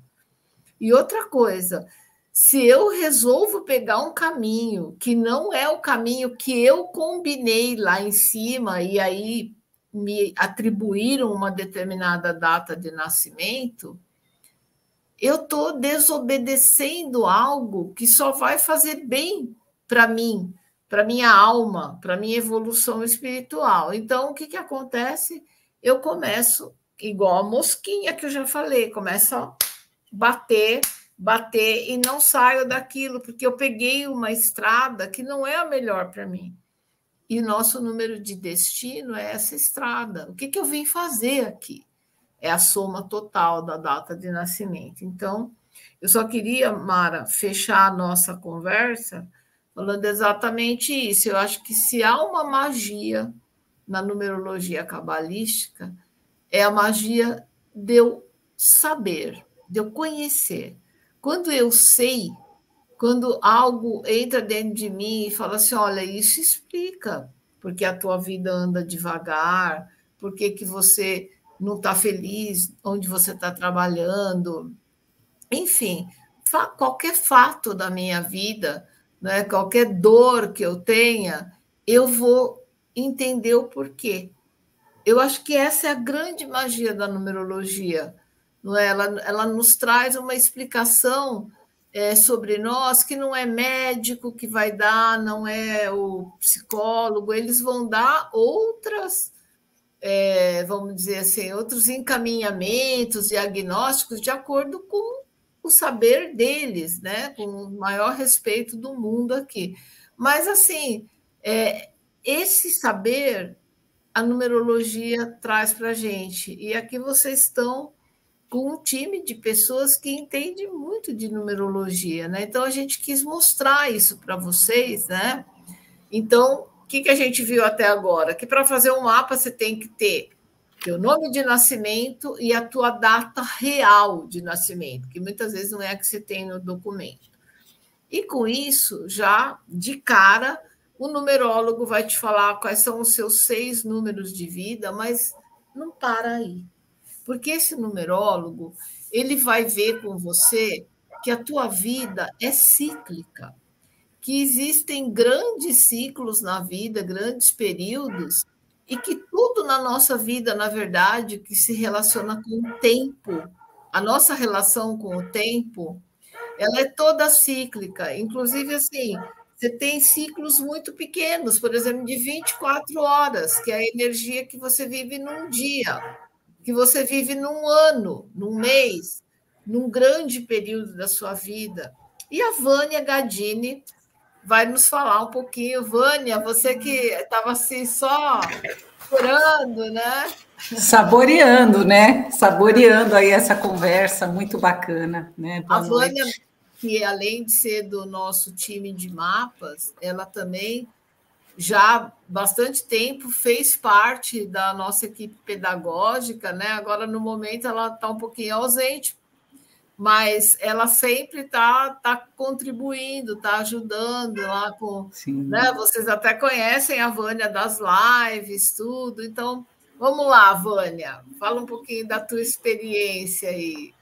E outra coisa, se eu resolvo pegar um caminho que não é o caminho que eu combinei lá em cima e aí me atribuíram uma determinada data de nascimento, eu estou desobedecendo algo que só vai fazer bem para mim, para minha alma, para minha evolução espiritual. Então, o que acontece? Eu começo, igual a mosquinha que eu já falei, começo a bater e não saio daquilo, porque eu peguei uma estrada que não é a melhor para mim. E nosso número de destino é essa estrada. O que eu vim fazer aqui? É a soma total da data de nascimento. Então, eu só queria, Mara, fechar a nossa conversa falando exatamente isso. Eu acho que se há uma magia na numerologia cabalística, é a magia de eu saber, de eu conhecer. Quando eu sei, quando algo entra dentro de mim e fala assim, olha, isso explica porque a tua vida anda devagar, por que você não está feliz onde você está trabalhando, enfim, qualquer fato da minha vida, né, qualquer dor que eu tenha, eu vou entender o porquê. Eu acho que essa é a grande magia da numerologia, não é? Ela nos traz uma explicação sobre nós que não é médico que vai dar, não é o psicólogo, eles vão dar outras, vamos dizer assim, outros encaminhamentos, diagnósticos de acordo com o saber deles, né? Com o maior respeito do mundo aqui. Mas, assim, esse saber a numerologia traz para a gente. E aqui vocês estão com um time de pessoas que entendem muito de numerologia, né? Então, a gente quis mostrar isso para vocês, né? Então, o que a gente viu até agora? Que para fazer um mapa você tem que ter teu nome de nascimento e a tua data real de nascimento, que muitas vezes não é a que você tem no documento. E com isso, já de cara, o numerólogo vai te falar quais são os seus 6 números de vida, mas não para aí. Porque esse numerólogo, ele vai ver com você que a tua vida é cíclica, que existem grandes ciclos na vida, grandes períodos, e que tudo na nossa vida, na verdade, que se relaciona com o tempo, a nossa relação com o tempo, ela é toda cíclica. Inclusive, assim, você tem ciclos muito pequenos, por exemplo, de 24 horas, que é a energia que você vive num dia, que você vive num ano, num mês. num grande período da sua vida. E a Vânia Gadini vai nos falar um pouquinho. Vânia, você que estava assim só curando, né? Saboreando, né? Saboreando aí essa conversa muito bacana, né? Boa A Vânia, noite. que além de ser do nosso time de mapas, ela também já há bastante tempo fez parte da nossa equipe pedagógica, né? Agora, no momento, ela está um pouquinho ausente, mas ela sempre tá contribuindo, está ajudando lá com. Né? Vocês até conhecem a Vânia das lives, tudo. Então, vamos lá, Vânia, fala um pouquinho da tua experiência aí.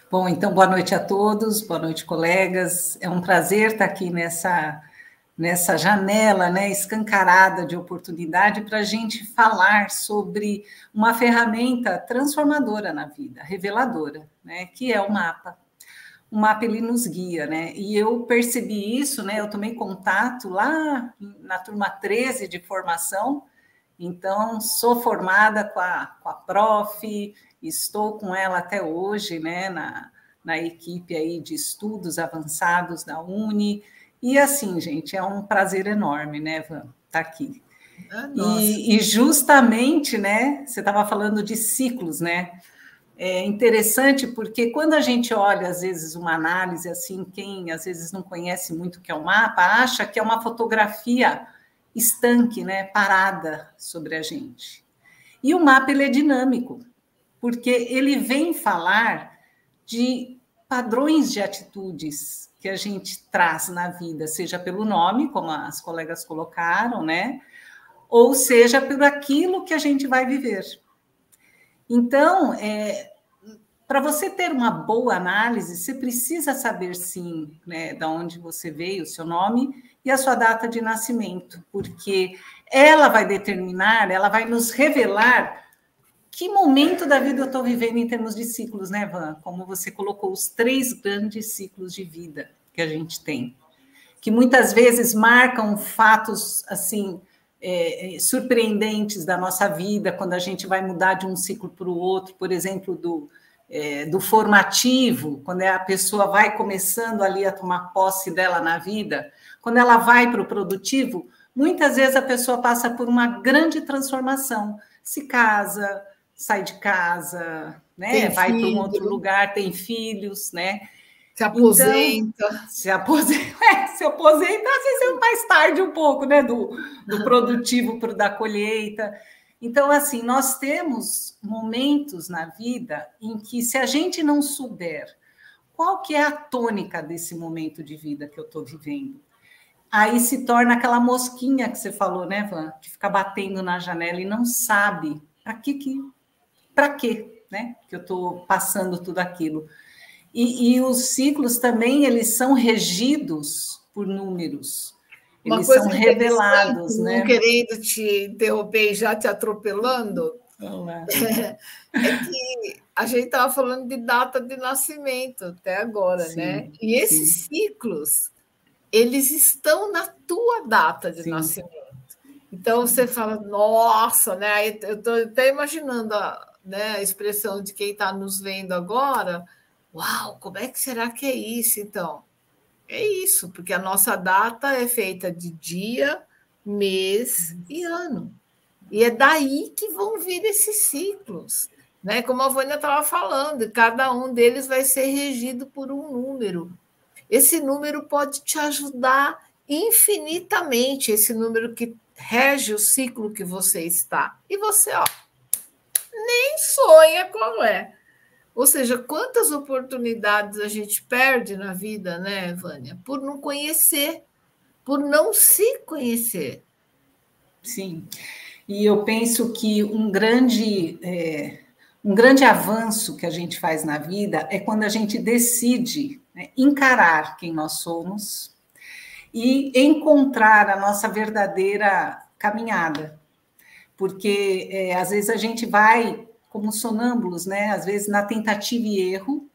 Bom, então, boa noite a todos, boa noite, colegas. É um prazer estar aqui nessa janela, né, escancarada de oportunidade para a gente falar sobre uma ferramenta transformadora na vida, reveladora, né, que é o mapa. O mapa, ele nos guia, né, e eu percebi isso, né, eu tomei contato lá na turma 13 de formação, então sou formada com a prof, estou com ela até hoje, né, na equipe aí de estudos avançados da Uni. E assim, gente, é um prazer enorme, né, Van, estar aqui. E justamente, né, você estava falando de ciclos, né? É interessante porque quando a gente olha, às vezes, uma análise assim, quem às vezes não conhece muito o que é o mapa, acha que é uma fotografia estanque, né, parada sobre a gente. E o mapa, ele é dinâmico, porque ele vem falar de padrões de atitudes que a gente traz na vida, seja pelo nome, como as colegas colocaram, né? Ou seja, por aquilo que a gente vai viver. Então, para você ter uma boa análise, você precisa saber, sim, né, de onde você veio, o seu nome e a sua data de nascimento, porque ela vai determinar, ela vai nos revelar que momento da vida eu estou vivendo em termos de ciclos, né, Van? Como você colocou, os 3 grandes ciclos de vida que a gente tem, que muitas vezes marcam fatos, assim, surpreendentes da nossa vida, quando a gente vai mudar de um ciclo para o outro, por exemplo, do formativo, quando a pessoa vai começando ali a tomar posse dela na vida, quando ela vai para o produtivo, muitas vezes a pessoa passa por uma grande transformação, se casa, sai de casa, né? Vai para um outro lugar, tem filhos, né? Se aposenta. Então, se aposenta, às vezes mais tarde um pouco, né? Do produtivo para o da colheita. Então, assim, nós temos momentos na vida em que, se a gente não souber qual que é a tônica desse momento de vida que eu estou vivendo, aí se torna aquela mosquinha que você falou, né, Van? Que fica batendo na janela e não sabe para quê, né? Que eu estou passando tudo aquilo. E os ciclos também, eles são regidos por números. Eles são revelados, né? Não querendo te interromper e já te atropelando, é que a gente estava falando de data de nascimento até agora, sim, né? E esses ciclos, eles estão na tua data de nascimento. Então, você fala, nossa, né? Eu estou até imaginando a expressão de quem está nos vendo agora. Uau, como é que será que é isso, então? É isso, porque a nossa data é feita de dia, mês e ano. E é daí que vão vir esses ciclos. Né? Como a Vânia estava falando, cada um deles vai ser regido por um número. Esse número pode te ajudar infinitamente, esse número que rege o ciclo que você está. E você, nem sonha qual é. Ou seja, quantas oportunidades a gente perde na vida, né, Vânia? Por não conhecer, por não se conhecer. Sim, e eu penso que um grande avanço que a gente faz na vida é quando a gente decide, né, encarar quem nós somos e encontrar a nossa verdadeira caminhada. Porque, às vezes, a gente vai como sonâmbulos, né? Às vezes na tentativa e erro,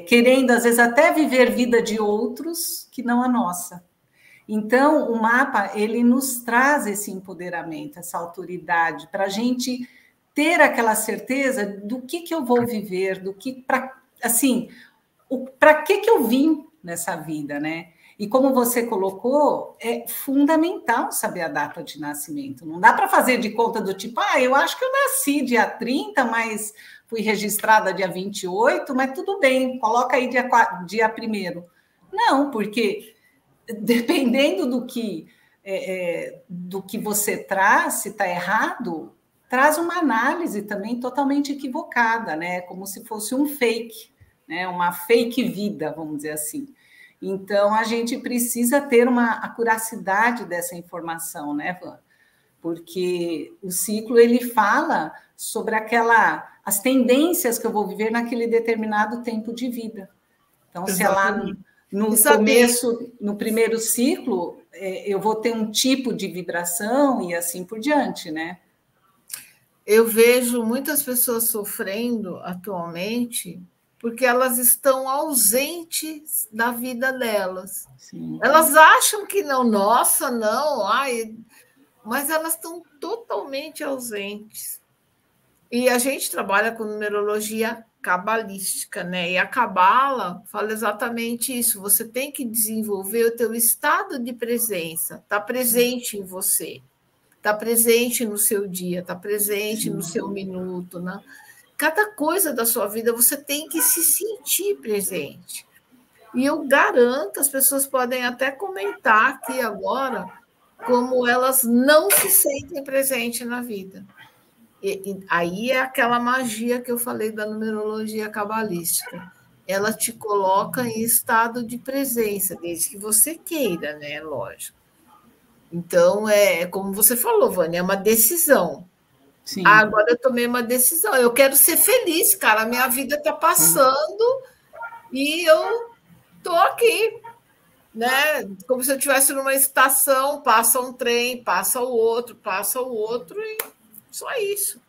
querendo, às vezes, até viver vida de outros que não a nossa. Então, o mapa, ele nos traz esse empoderamento, essa autoridade, para a gente ter aquela certeza do que eu vou viver, assim, para que eu vim nessa vida, né? E como você colocou, é fundamental saber a data de nascimento. Não dá para fazer de conta do tipo, eu acho que eu nasci dia 30, mas fui registrada dia 28, mas tudo bem, coloca aí dia 1º. Não, porque dependendo do que você traz, se está errado, traz uma análise também totalmente equivocada, né? Como se fosse um fake, né? Uma fake vida, vamos dizer assim. Então, a gente precisa ter uma acuracidade dessa informação, né, Van? Porque o ciclo, ele fala sobre as tendências que eu vou viver naquele determinado tempo de vida. Então, Exatamente. se lá no começo, no primeiro ciclo, eu vou ter um tipo de vibração e assim por diante, né? Eu vejo muitas pessoas sofrendo atualmente porque elas estão ausentes da vida delas. Sim. Elas acham que não, nossa, não, mas elas estão totalmente ausentes. E a gente trabalha com numerologia cabalística, né? E a cabala fala exatamente isso. Você tem que desenvolver o teu estado de presença, está presente em você, está presente no seu dia, está presente no seu minuto, né? Cada coisa da sua vida você tem que se sentir presente. E eu garanto, as pessoas podem até comentar aqui agora como elas não se sentem presentes na vida. E aí é aquela magia que eu falei da numerologia cabalística. Ela te coloca em estado de presença, desde que você queira, né? Lógico. Então, como você falou, Vânia, é uma decisão. Sim. Agora eu tomei uma decisão. Eu quero ser feliz, cara. A minha vida está passando e eu estou aqui, né? Como se eu estivesse numa estação, passa um trem, passa o outro, e só isso.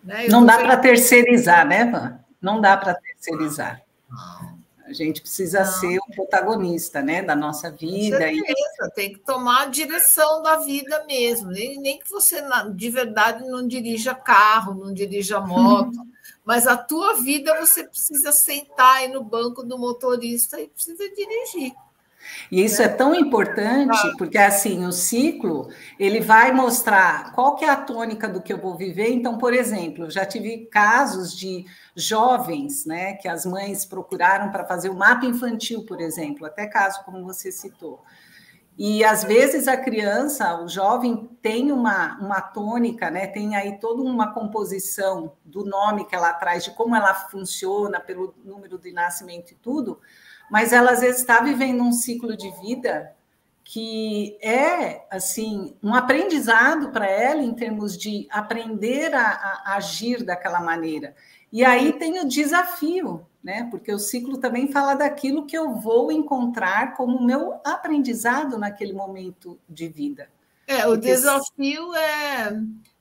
Né? Não dá para terceirizar, né, Van? Não dá para terceirizar. Não. A gente precisa ser o protagonista, né, da nossa vida. Com certeza, tem que tomar a direção da vida mesmo. Nem que você, de verdade, não dirija carro, não dirija moto, mas a tua vida você precisa sentar aí no banco do motorista e precisa dirigir. E isso é tão importante, porque assim, o ciclo, ele vai mostrar qual que é a tônica do que eu vou viver. Então, por exemplo, eu já tive casos de jovens, né, que as mães procuraram para fazer o mapa infantil, por exemplo, até caso como você citou. E às vezes a criança, o jovem, tem uma tônica, né, tem aí toda uma composição do nome que ela traz, de como ela funciona, pelo número de nascimento e tudo, mas ela às vezes está vivendo um ciclo de vida que é assim um aprendizado para ela em termos de aprender a agir daquela maneira. E aí tem o desafio, né? Porque o ciclo também fala daquilo que eu vou encontrar como meu aprendizado naquele momento de vida. O desafio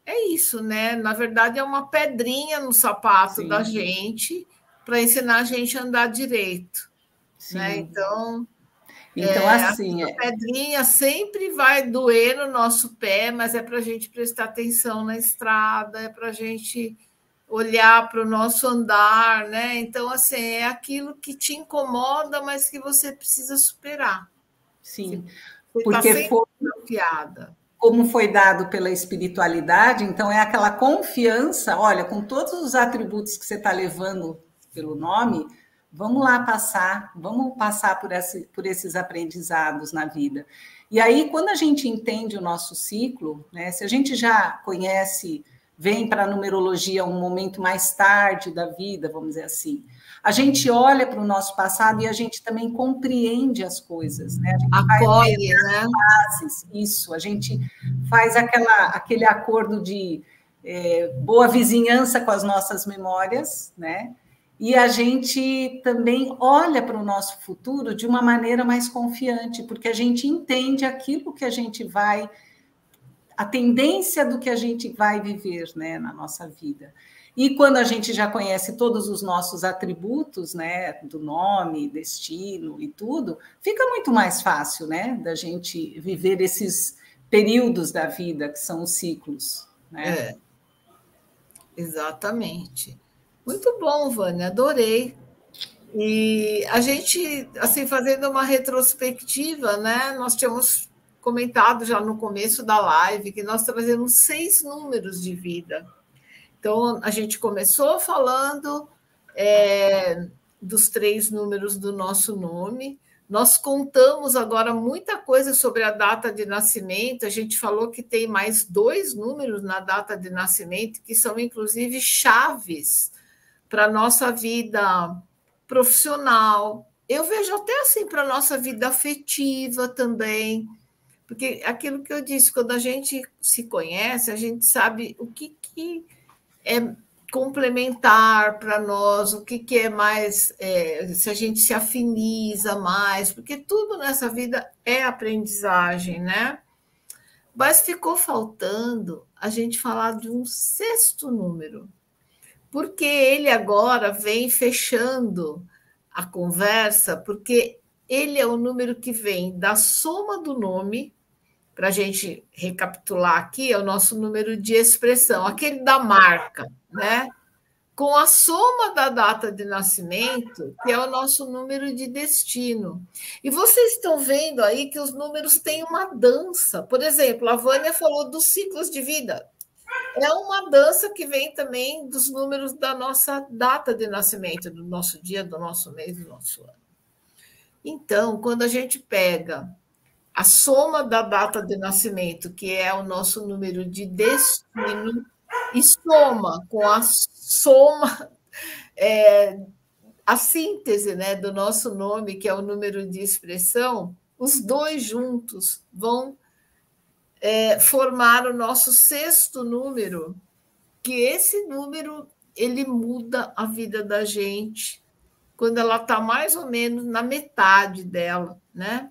é isso, né? Na verdade, é uma pedrinha no sapato da gente para ensinar a gente a andar direito. Né? Então assim, a pedrinha sempre vai doer no nosso pé, mas é para a gente prestar atenção na estrada, é para a gente olhar para o nosso andar, né? Então, assim, é aquilo que te incomoda, mas que você precisa superar. Sim, você porque tá sempre desafiada. Como foi dado pela espiritualidade, então é aquela confiança, olha, com todos os atributos que você está levando pelo nome, vamos passar por esses aprendizados na vida. E aí, quando a gente entende o nosso ciclo, né, se a gente já conhece, vem para a numerologia um momento mais tarde da vida, vamos dizer assim, a gente olha para o nosso passado e a gente também compreende as coisas, né? A gente acolhe, né? Bases, isso, a gente faz aquele acordo de boa vizinhança com as nossas memórias, né? E a gente também olha para o nosso futuro de uma maneira mais confiante, porque a gente entende aquilo que a gente vai, a tendência do que a gente vai viver, né, na nossa vida. E quando a gente já conhece todos os nossos atributos, né, do nome, destino e tudo, fica muito mais fácil, né, da gente viver esses períodos da vida, que são os ciclos, né? Exatamente. Muito bom, Vânia, adorei. E a gente, assim, fazendo uma retrospectiva, né? Nós tínhamos comentado já no começo da live que nós trazemos 6 números de vida. Então, a gente começou falando dos 3 números do nosso nome. Nós contamos agora muita coisa sobre a data de nascimento. A gente falou que tem mais 2 números na data de nascimento, que são, inclusive, chaves para a nossa vida profissional. Eu vejo até assim para a nossa vida afetiva também. Porque aquilo que eu disse, quando a gente se conhece, a gente sabe o que é complementar para nós, o que é mais, se a gente se afiniza mais, porque tudo nessa vida é aprendizagem, né? Mas ficou faltando a gente falar de um 6º número, porque ele agora vem fechando a conversa, porque ele é o número que vem da soma do nome. Para a gente recapitular aqui, é o nosso número de expressão, aquele da marca, né? Com a soma da data de nascimento, que é o nosso número de destino. E vocês estão vendo aí que os números têm uma dança. Por exemplo, a Vânia falou dos ciclos de vida. É uma dança que vem também dos números da nossa data de nascimento, do nosso dia, do nosso mês, do nosso ano. Então, quando a gente pega a soma da data de nascimento, que é o nosso número de destino, e soma com a soma, a síntese, né, do nosso nome, que é o número de expressão, os 2 juntos vão formar o nosso 6º número, que esse número ele muda a vida da gente quando ela está mais ou menos na metade dela, né?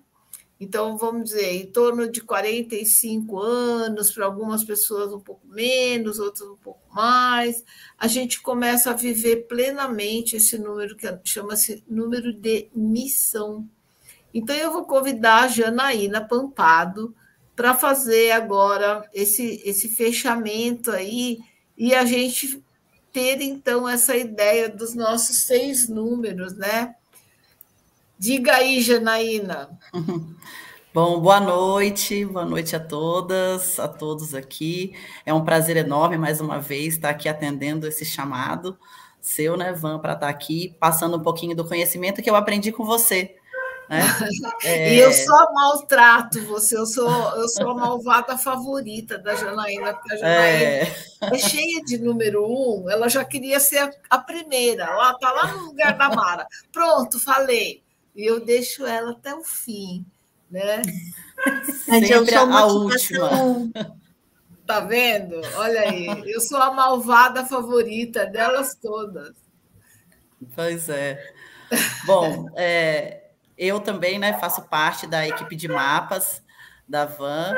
Então, vamos dizer, em torno de 45 anos, para algumas pessoas um pouco menos, outras um pouco mais, a gente começa a viver plenamente esse número que chama-se número de missão. Então, eu vou convidar a Janaína Pampado para fazer agora esse fechamento aí e a gente ter, então, essa ideia dos nossos 6 números, né? Diga aí, Janaína. Bom, boa noite a todas, a todos aqui. É um prazer enorme, mais uma vez, estar aqui atendendo esse chamado seu, né, Van, para estar aqui, passando um pouquinho do conhecimento que eu aprendi com você. Né? E eu só maltrato você, eu sou a malvada favorita da Janaína, porque a Janaína é cheia de número 1, ela já queria ser a primeira, ela está lá no lugar da Mara. Pronto, falei. E eu deixo ela até o fim. Né? Sempre eu sou a última. Tá vendo? Olha aí, eu sou a malvada favorita delas todas. Pois é. Bom, eu também, né, faço parte da equipe de mapas da Van,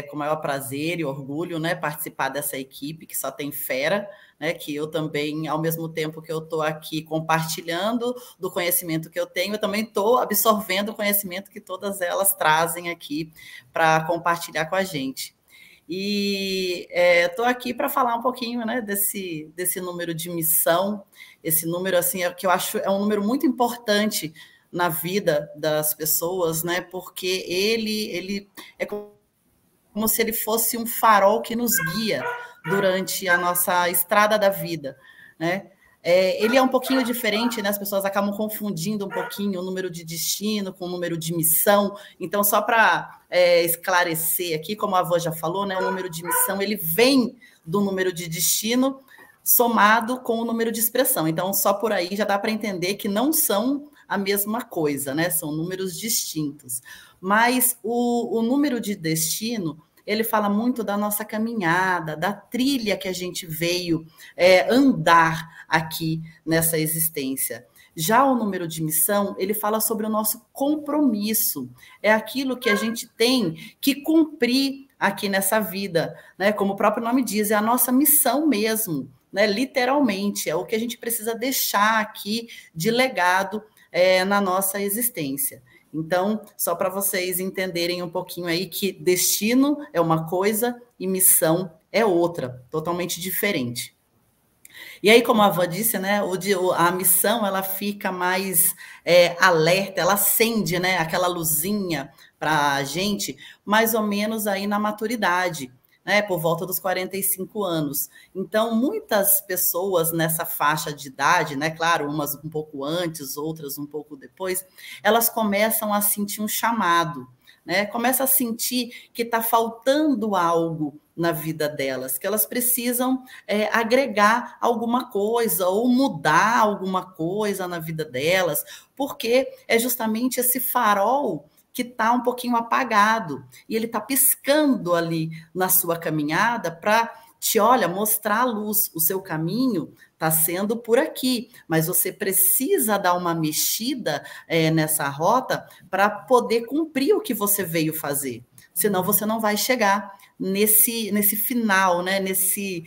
com o maior prazer e orgulho, né, participar dessa equipe que só tem fera, né, que eu também, ao mesmo tempo que eu estou aqui compartilhando do conhecimento que eu tenho, eu também estou absorvendo o conhecimento que todas elas trazem aqui para compartilhar com a gente. E estou aqui para falar um pouquinho, né, desse número de missão, esse número assim, que eu acho é um número muito importante na vida das pessoas, né, porque ele é como se ele fosse um farol que nos guia durante a nossa estrada da vida, né? Ele é um pouquinho diferente, né? As pessoas acabam confundindo um pouquinho o número de destino com o número de missão. Então, só para esclarecer aqui, como a Van já falou, né? O número de missão, ele vem do número de destino somado com o número de expressão. Então, só por aí já dá para entender que não são a mesma coisa, né? São números distintos. Mas o número de destino, ele fala muito da nossa caminhada, da trilha que a gente veio andar aqui nessa existência. Já o número de missão, ele fala sobre o nosso compromisso. É aquilo que a gente tem que cumprir aqui nessa vida, né? Como o próprio nome diz, é a nossa missão mesmo, né? Literalmente, é o que a gente precisa deixar aqui de legado na nossa existência. Então, só para vocês entenderem um pouquinho aí que destino é uma coisa e missão é outra, totalmente diferente. E aí, como a Van disse, né, a missão ela fica mais alerta, ela acende, né, aquela luzinha para a gente, mais ou menos aí na maturidade, né, por volta dos 45 anos. Então, muitas pessoas nessa faixa de idade, né, claro, umas um pouco antes, outras um pouco depois, elas começam a sentir um chamado, né, começa a sentir que está faltando algo na vida delas, que elas precisam agregar alguma coisa ou mudar alguma coisa na vida delas, porque é justamente esse farol que está um pouquinho apagado e ele está piscando ali na sua caminhada para olha, mostrar a luz, o seu caminho está sendo por aqui, mas você precisa dar uma mexida nessa rota para poder cumprir o que você veio fazer, senão você não vai chegar nesse final, né? nesse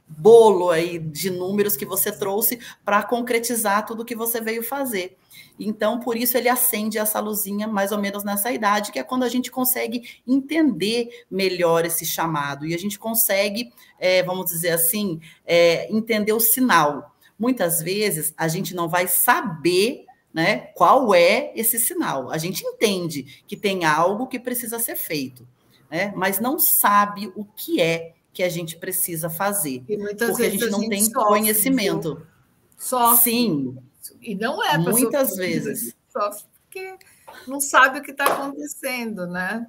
bolo aí de números que você trouxe para concretizar tudo que você veio fazer. Então, por isso ele acende essa luzinha mais ou menos nessa idade, que é quando a gente consegue entender melhor esse chamado, e a gente consegue, vamos dizer assim, entender o sinal. Muitas vezes a gente não vai saber, né, qual é esse sinal. A gente entende que tem algo que precisa ser feito, né, mas não sabe o que é que a gente precisa fazer, porque a gente não tem sofre, conhecimento. Viu? Sofre. Sim. E não é para muitas vezes. Sofre porque não sabe o que está acontecendo, né?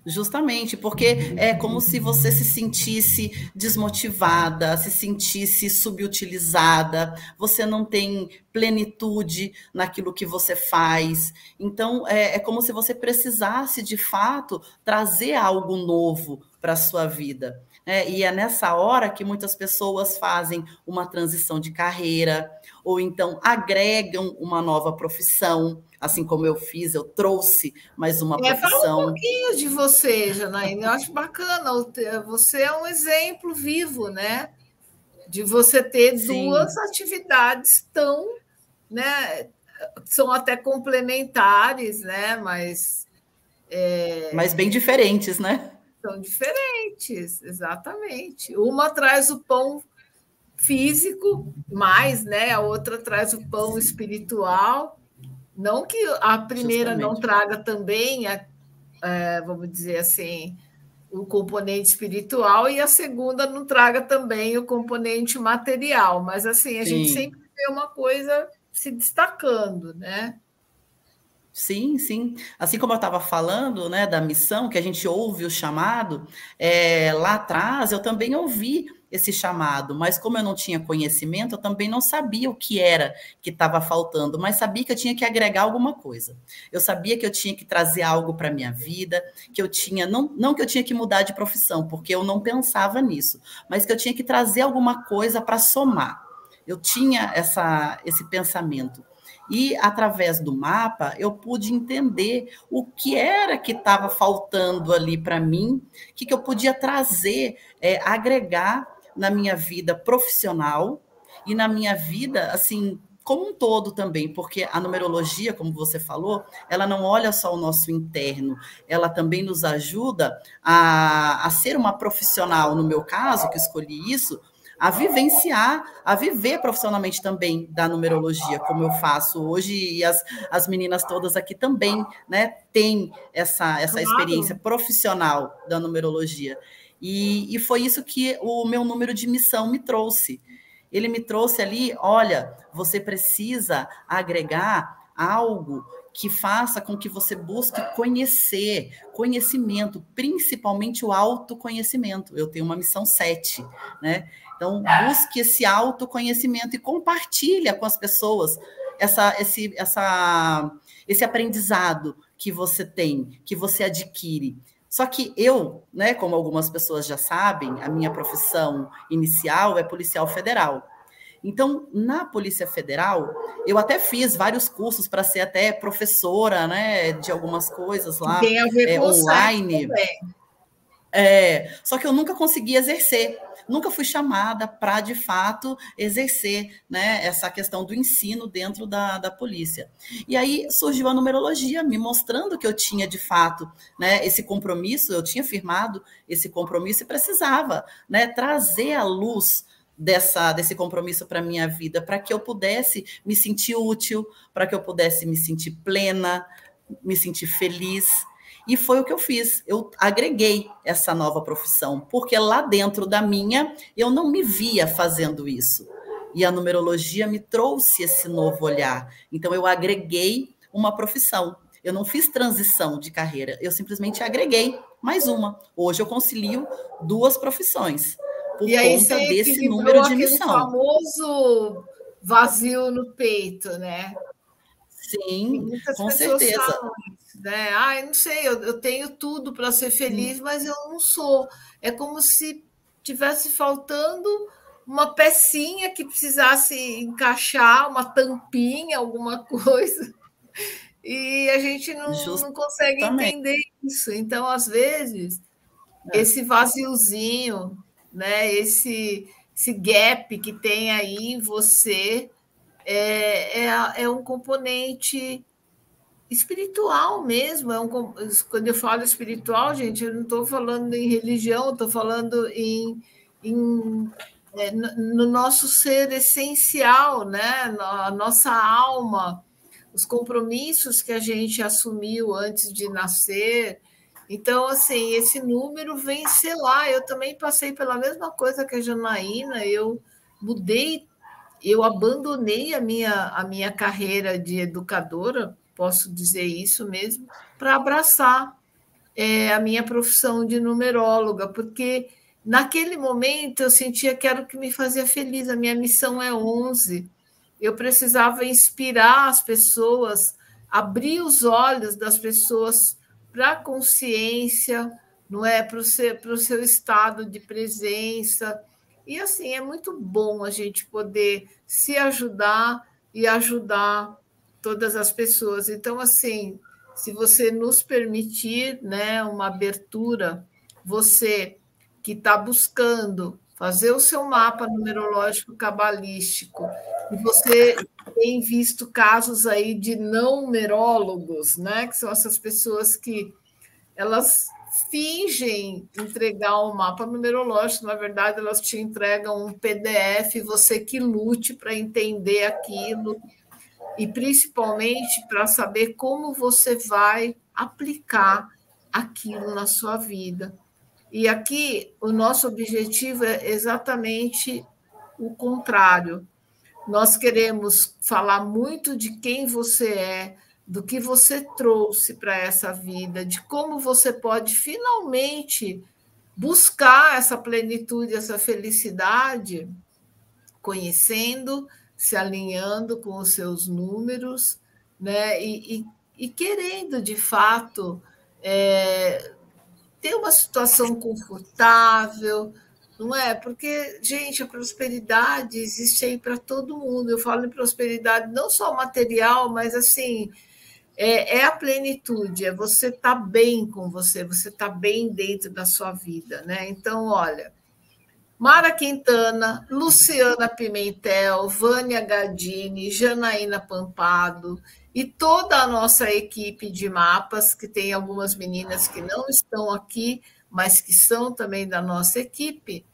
Justamente, porque é como se você se sentisse desmotivada, se sentisse subutilizada, você não tem plenitude naquilo que você faz. Então, é como se você precisasse, de fato, trazer algo novo para a sua vida. E é nessa hora que muitas pessoas fazem uma transição de carreira, ou então agregam uma nova profissão, assim como eu fiz, eu trouxe mais uma profissão. Fala um pouquinho de você, Janaína, eu acho bacana, você é um exemplo vivo, né? De você ter duas atividades tão, né? São até complementares, né? Mas bem diferentes, né? São diferentes, exatamente. Uma traz o pão físico mais, né? A outra traz o pão espiritual. Não que a primeira não traga também, vamos dizer assim, o componente espiritual e a segunda não traga também o componente material, mas assim, a gente sempre vê uma coisa se destacando, né? Sim, sim. Assim como eu estava falando, né, da missão, que a gente ouve o chamado, lá atrás eu também ouvi esse chamado, mas como eu não tinha conhecimento, eu também não sabia o que era que estava faltando, mas sabia que eu tinha que agregar alguma coisa. Eu sabia que eu tinha que trazer algo para a minha vida, que eu tinha, não que eu tinha que mudar de profissão, porque eu não pensava nisso, mas que eu tinha que trazer alguma coisa para somar. Eu tinha esse pensamento. E, através do mapa, eu pude entender o que era que estava faltando ali para mim, o que eu podia trazer, agregar na minha vida profissional e na minha vida, assim, como um todo também, porque a numerologia, como você falou, ela não olha só o nosso interno, ela também nos ajuda a ser uma profissional, no meu caso, que escolhi isso, a vivenciar, a viver profissionalmente também da numerologia, como eu faço hoje, e as meninas todas aqui também, né, têm essa experiência profissional da numerologia. E foi isso que o meu número de missão me trouxe. Ele me trouxe ali, olha, você precisa agregar algo que faça com que você busque conhecimento, principalmente o autoconhecimento. Eu tenho uma missão 7, né? Então, busque esse autoconhecimento e compartilha com as pessoas esse aprendizado que você tem, que você adquire. Só que eu, né, como algumas pessoas já sabem, a minha profissão inicial é policial federal. Então, na Polícia Federal, eu até fiz vários cursos para ser até professora, né, de algumas coisas lá, tem a ver com online. Só que eu nunca consegui exercer, nunca fui chamada para, de fato, exercer, né, essa questão do ensino dentro da polícia. E aí surgiu a numerologia, me mostrando que eu tinha, de fato, né, esse compromisso, eu tinha firmado esse compromisso e precisava, né, trazer à luz desse compromisso para a minha vida, para que eu pudesse me sentir útil, para que eu pudesse me sentir plena, me sentir feliz. E foi o que eu fiz. Eu agreguei essa nova profissão, porque lá dentro da minha, eu não me via fazendo isso. E a numerologia me trouxe esse novo olhar. Então, eu agreguei uma profissão. Eu não fiz transição de carreira, eu simplesmente agreguei mais uma. Hoje eu concilio 2 profissões, por e aí conta você desse número de aquele missão. famoso vazio no peito, né? Sim, muitas com pessoas certeza. falam isso, né? Ah, eu não sei, eu tenho tudo para ser feliz, mas eu não sou. É como se tivesse faltando uma pecinha que precisasse encaixar, uma tampinha, alguma coisa. E a gente não consegue Justamente. entender isso. Então, às vezes, esse vaziozinho, né? Esse gap que tem aí em você é um componente espiritual mesmo. Quando eu falo espiritual, gente, eu não estou falando em religião, estou falando no nosso ser essencial, né? A nossa alma, os compromissos que a gente assumiu antes de nascer. Então, assim, esse número vem, sei lá, eu também passei pela mesma coisa que a Janaína, eu mudei, eu abandonei a minha carreira de educadora, posso dizer isso mesmo, para abraçar a minha profissão de numeróloga, porque naquele momento eu sentia que era o que me fazia feliz, a minha missão é 11, eu precisava inspirar as pessoas, abrir os olhos das pessoas para a consciência, não é, para o seu estado de presença. E assim, é muito bom a gente poder se ajudar e ajudar todas as pessoas. Então, assim, se você nos permitir, né, uma abertura, você que está buscando fazer o seu mapa numerológico cabalístico, e você tem visto casos aí de não numerólogos, né, que são essas pessoas que elas fingem entregar um mapa numerológico, na verdade, elas te entregam um PDF, você que lute para entender aquilo, e principalmente para saber como você vai aplicar aquilo na sua vida. E aqui o nosso objetivo é exatamente o contrário. Nós queremos falar muito de quem você é, do que você trouxe para essa vida, de como você pode finalmente buscar essa plenitude, essa felicidade, conhecendo, se alinhando com os seus números, né? E querendo, de fato, ter uma situação confortável, não é? Porque, gente, a prosperidade existe aí para todo mundo. Eu falo em prosperidade não só material, mas assim, a plenitude, é você estar bem com você estar bem dentro da sua vida, né? Então, olha, Mara Quintana, Luciana Pimentel, Vânia Gardini, Janaína Pampado e toda a nossa equipe de mapas, que tem algumas meninas que não estão aqui, mas que são também da nossa equipe,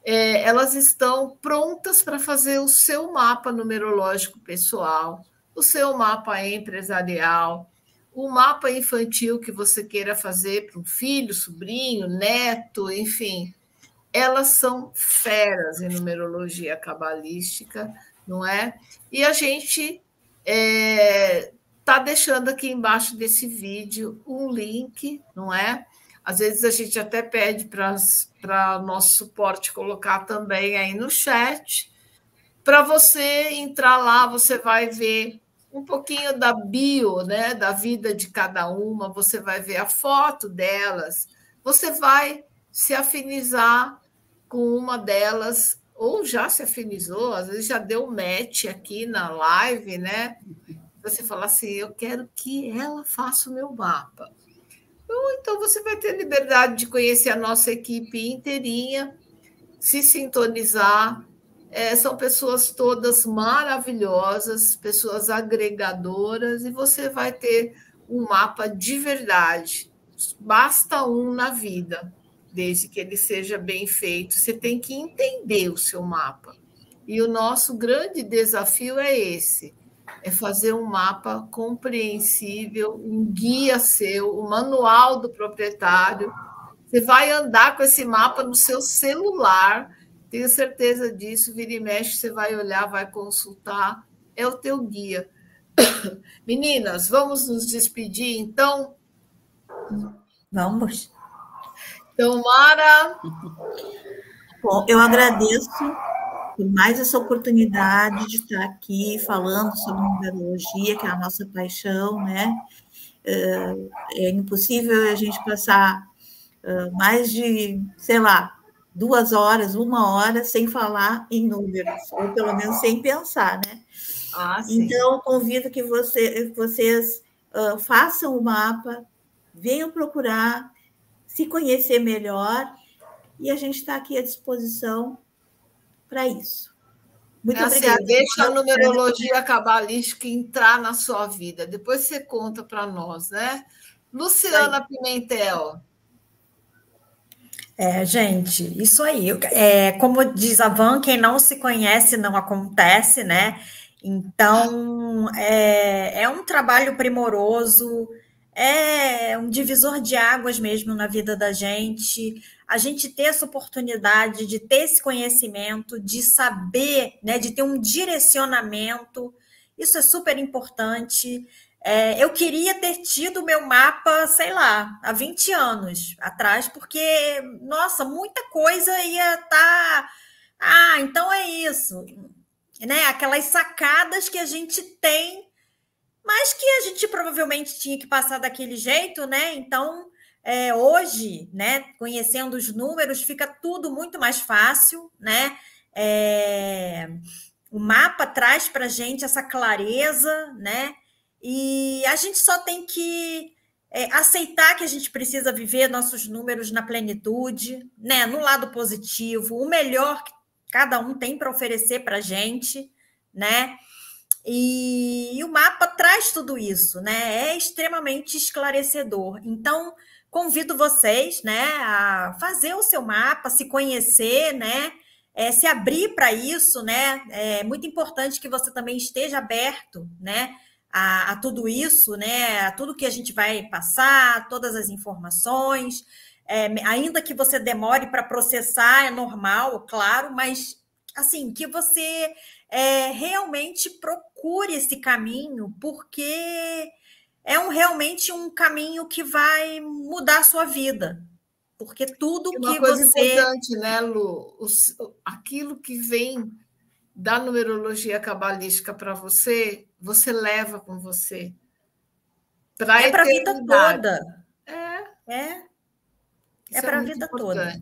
elas estão prontas para fazer o seu mapa numerológico pessoal, o seu mapa empresarial, o mapa infantil que você queira fazer para um filho, sobrinho, neto, enfim. Elas são feras em numerologia cabalística, não é? E a gente está deixando aqui embaixo desse vídeo um link, não é? Às vezes a gente até pede para o nosso suporte colocar também aí no chat. Para você entrar lá, você vai ver um pouquinho da bio, né, da vida de cada uma, você vai ver a foto delas, você vai se afinizar com uma delas, ou já se afinizou, às vezes já deu match aqui na live, né? Você fala assim, eu quero que ela faça o meu mapa. Então você vai ter liberdade de conhecer a nossa equipe inteirinha, se sintonizar. São pessoas todas maravilhosas, pessoas agregadoras, e você vai ter um mapa de verdade. Basta um na vida. desde que ele seja bem feito. Você tem que entender o seu mapa. E o nosso grande desafio é esse, é fazer um mapa compreensível, um guia seu, o manual do proprietário. Você vai andar com esse mapa no seu celular, tenho certeza disso, vira e mexe, você vai olhar, vai consultar, é o teu guia. Meninas, vamos nos despedir, então? Vamos. Então, Mara... Bom, eu agradeço por mais essa oportunidade de estar aqui falando sobre numerologia, que é a nossa paixão, né? É impossível a gente passar mais de, sei lá, 2 horas, 1 hora, sem falar em números, ou pelo menos sem pensar, né? Então, convido que vocês façam o mapa, venham procurar se conhecer melhor, e a gente está aqui à disposição para isso. Muito obrigada. Deixa a numerologia cabalística entrar na sua vida. Depois você conta para nós, né? Luciana Pimentel. Gente, isso aí. Como diz a Van, quem não se conhece não acontece, né? Então, é um trabalho primoroso, é um divisor de águas mesmo na vida da gente. A gente ter essa oportunidade de ter esse conhecimento, de saber, né, de ter um direcionamento, isso é super importante. Eu queria ter tido o meu mapa, sei lá, há 20 anos atrás, porque, nossa, muita coisa ia estar... então é isso. Né? Aquelas sacadas que a gente tem, mas que a gente provavelmente tinha que passar daquele jeito, né? Então, hoje, né, conhecendo os números, fica tudo muito mais fácil, né? O mapa traz para a gente essa clareza, né? E a gente só tem que aceitar que a gente precisa viver nossos números na plenitude, né? No lado positivo, o melhor que cada um tem para oferecer para a gente, né? E o mapa traz tudo isso, né? É extremamente esclarecedor. Então, convido vocês, né, a fazer o seu mapa, se conhecer, né? Se abrir para isso, né? É muito importante que você também esteja aberto, né, a tudo isso, né? A tudo que a gente vai passar, todas as informações. Ainda que você demore para processar, é normal, claro, mas assim, que você realmente procure esse caminho, porque é realmente um caminho que vai mudar a sua vida. Porque tudo que você... Uma coisa importante, né, Lu? Aquilo que vem da numerologia cabalística para você, você leva com você. Para a vida toda. É para a vida toda.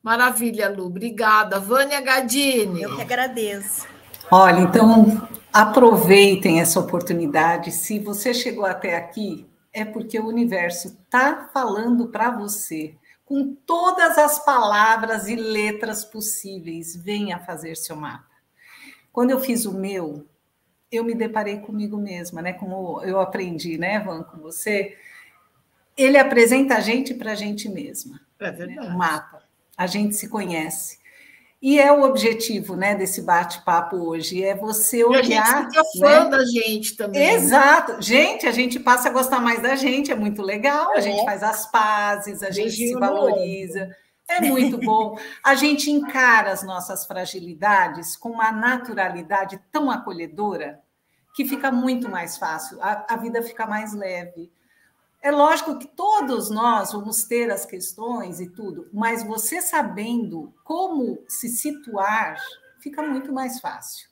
Maravilha, Lu. Obrigada. Vânia Gadini. Eu que agradeço. Olha, então, aproveitem essa oportunidade. Se você chegou até aqui, é porque o universo está falando para você, com todas as palavras e letras possíveis. Venha fazer seu mapa. Quando eu fiz o meu, eu me deparei comigo mesma, né? Como eu aprendi, né, Van, com você. Ele apresenta a gente para a gente mesma. É verdade. Né? O mapa. A gente se conhece. E é o objetivo, né, desse bate-papo hoje, é você olhar... E a gente fica fã, né, da gente também. Exato. Né? Gente, a gente passa a gostar mais da gente, é muito legal, a gente faz as pazes, a gente se valoriza, é muito bom. A gente encara as nossas fragilidades com uma naturalidade tão acolhedora que fica muito mais fácil, a vida fica mais leve. É lógico que todos nós vamos ter as questões e tudo, mas você sabendo como se situar, fica muito mais fácil.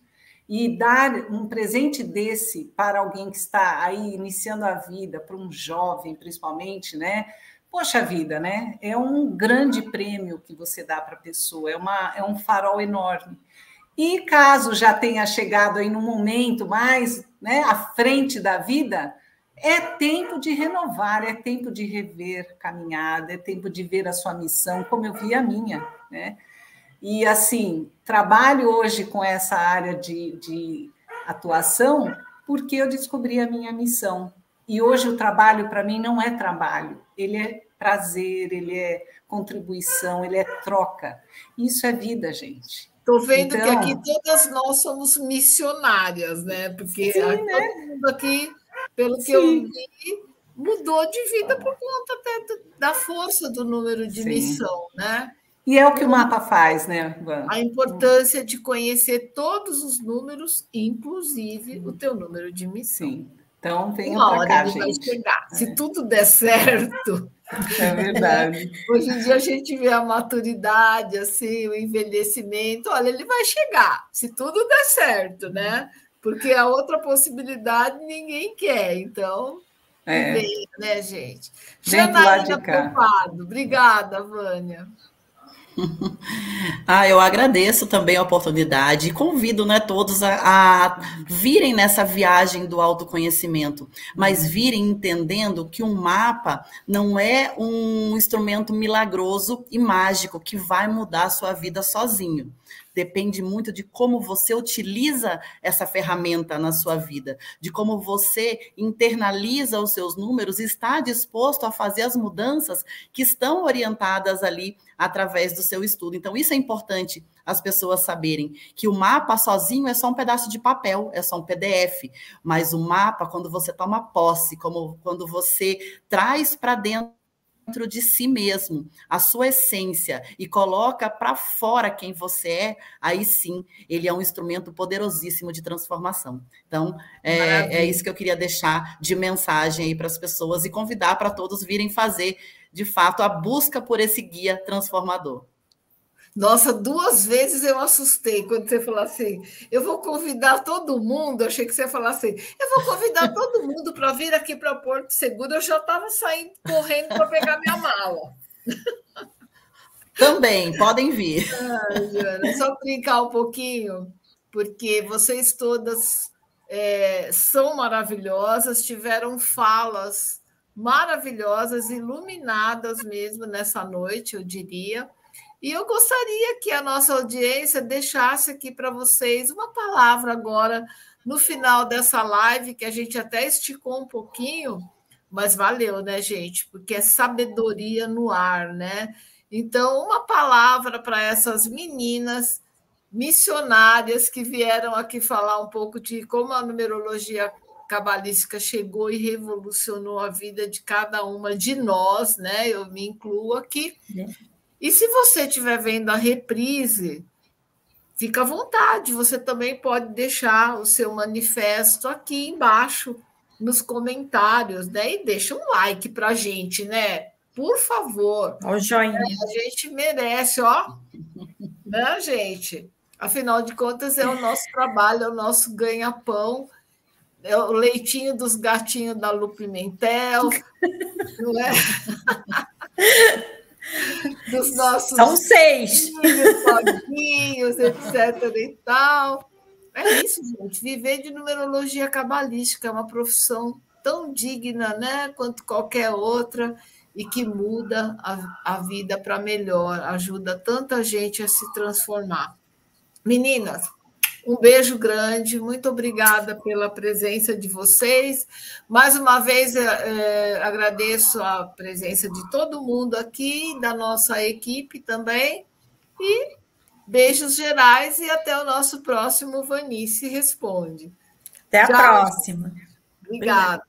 E dar um presente desse para alguém que está aí iniciando a vida, para um jovem principalmente, né? Poxa vida, né? É um grande prêmio que você dá para a pessoa, é um farol enorme. E caso já tenha chegado aí num momento mais, né, à frente da vida... É tempo de renovar, é tempo de rever caminhada, é tempo de ver a sua missão, como eu vi a minha, né? E, assim, trabalho hoje com essa área de atuação porque eu descobri a minha missão. E hoje o trabalho, para mim, não é trabalho, ele é prazer, ele é contribuição, ele é troca. Isso é vida, gente. Estou vendo que aqui todas nós somos missionárias, né? Porque todo mundo aqui, pelo que eu vi, mudou de vida por conta até da força do número de missão, né? E é o que o mapa faz, né, Van? A importância de conhecer todos os números, inclusive o teu número de missão. Sim. Então, venham para cá, gente. Vai chegar. Se tudo der certo... É verdade. Hoje em dia a gente vê a maturidade, assim, o envelhecimento. Olha, ele vai chegar, se tudo der certo, né? Porque a outra possibilidade ninguém quer. Então, vem, né, gente? Janaína Pompado. Obrigada, Vânia. Eu agradeço também a oportunidade e convido, né, todos a virem nessa viagem do autoconhecimento, mas virem entendendo que um mapa não é um instrumento milagroso e mágico que vai mudar a sua vida sozinho. Depende muito de como você utiliza essa ferramenta na sua vida, de como você internaliza os seus números e está disposto a fazer as mudanças que estão orientadas ali através do seu estudo. Então, isso é importante as pessoas saberem, que o mapa sozinho é só um pedaço de papel, é só um PDF, mas o mapa, quando você toma posse, quando você traz para dentro de si mesmo, a sua essência, e coloca para fora quem você é, aí sim, ele é um instrumento poderosíssimo de transformação. Então, é isso que eu queria deixar de mensagem aí para as pessoas e convidar para todos virem fazer, de fato, a busca por esse guia transformador. Nossa, 2 vezes eu assustei quando você falou assim, eu vou convidar todo mundo, achei que você ia falar assim, eu vou convidar todo mundo para vir aqui para Porto Seguro, eu já estava saindo, correndo para pegar minha mala. Também, podem vir. Jana, só brincar um pouquinho, porque vocês todas são maravilhosas, tiveram falas maravilhosas, iluminadas mesmo nessa noite, eu diria. E eu gostaria que a nossa audiência deixasse aqui para vocês uma palavra agora, no final dessa live, que a gente até esticou um pouquinho, mas valeu, né, gente? Porque é sabedoria no ar, né? Então, uma palavra para essas meninas missionárias que vieram aqui falar um pouco de como a numerologia cabalística chegou e revolucionou a vida de cada uma de nós, né? Eu me incluo aqui. E se você estiver vendo a reprise, fica à vontade, você também pode deixar o seu manifesto aqui embaixo nos comentários, né? E deixa um like para a gente, né? Por favor. O joinha. A gente merece, ó. Né, gente? Afinal de contas, é o nosso trabalho, é o nosso ganha-pão, é o leitinho dos gatinhos da Lu Pimentel, não é? Dos nossos São 6 filhos, etc. e tal. É isso, gente. Viver de numerologia cabalística é uma profissão tão digna, né, quanto qualquer outra e que muda a vida para melhor, ajuda tanta gente a se transformar. Meninas, um beijo grande, muito obrigada pela presença de vocês. Mais uma vez, agradeço a presença de todo mundo aqui, da nossa equipe também. E beijos gerais e até o nosso próximo Vanice Responde. Até a próxima. Obrigada.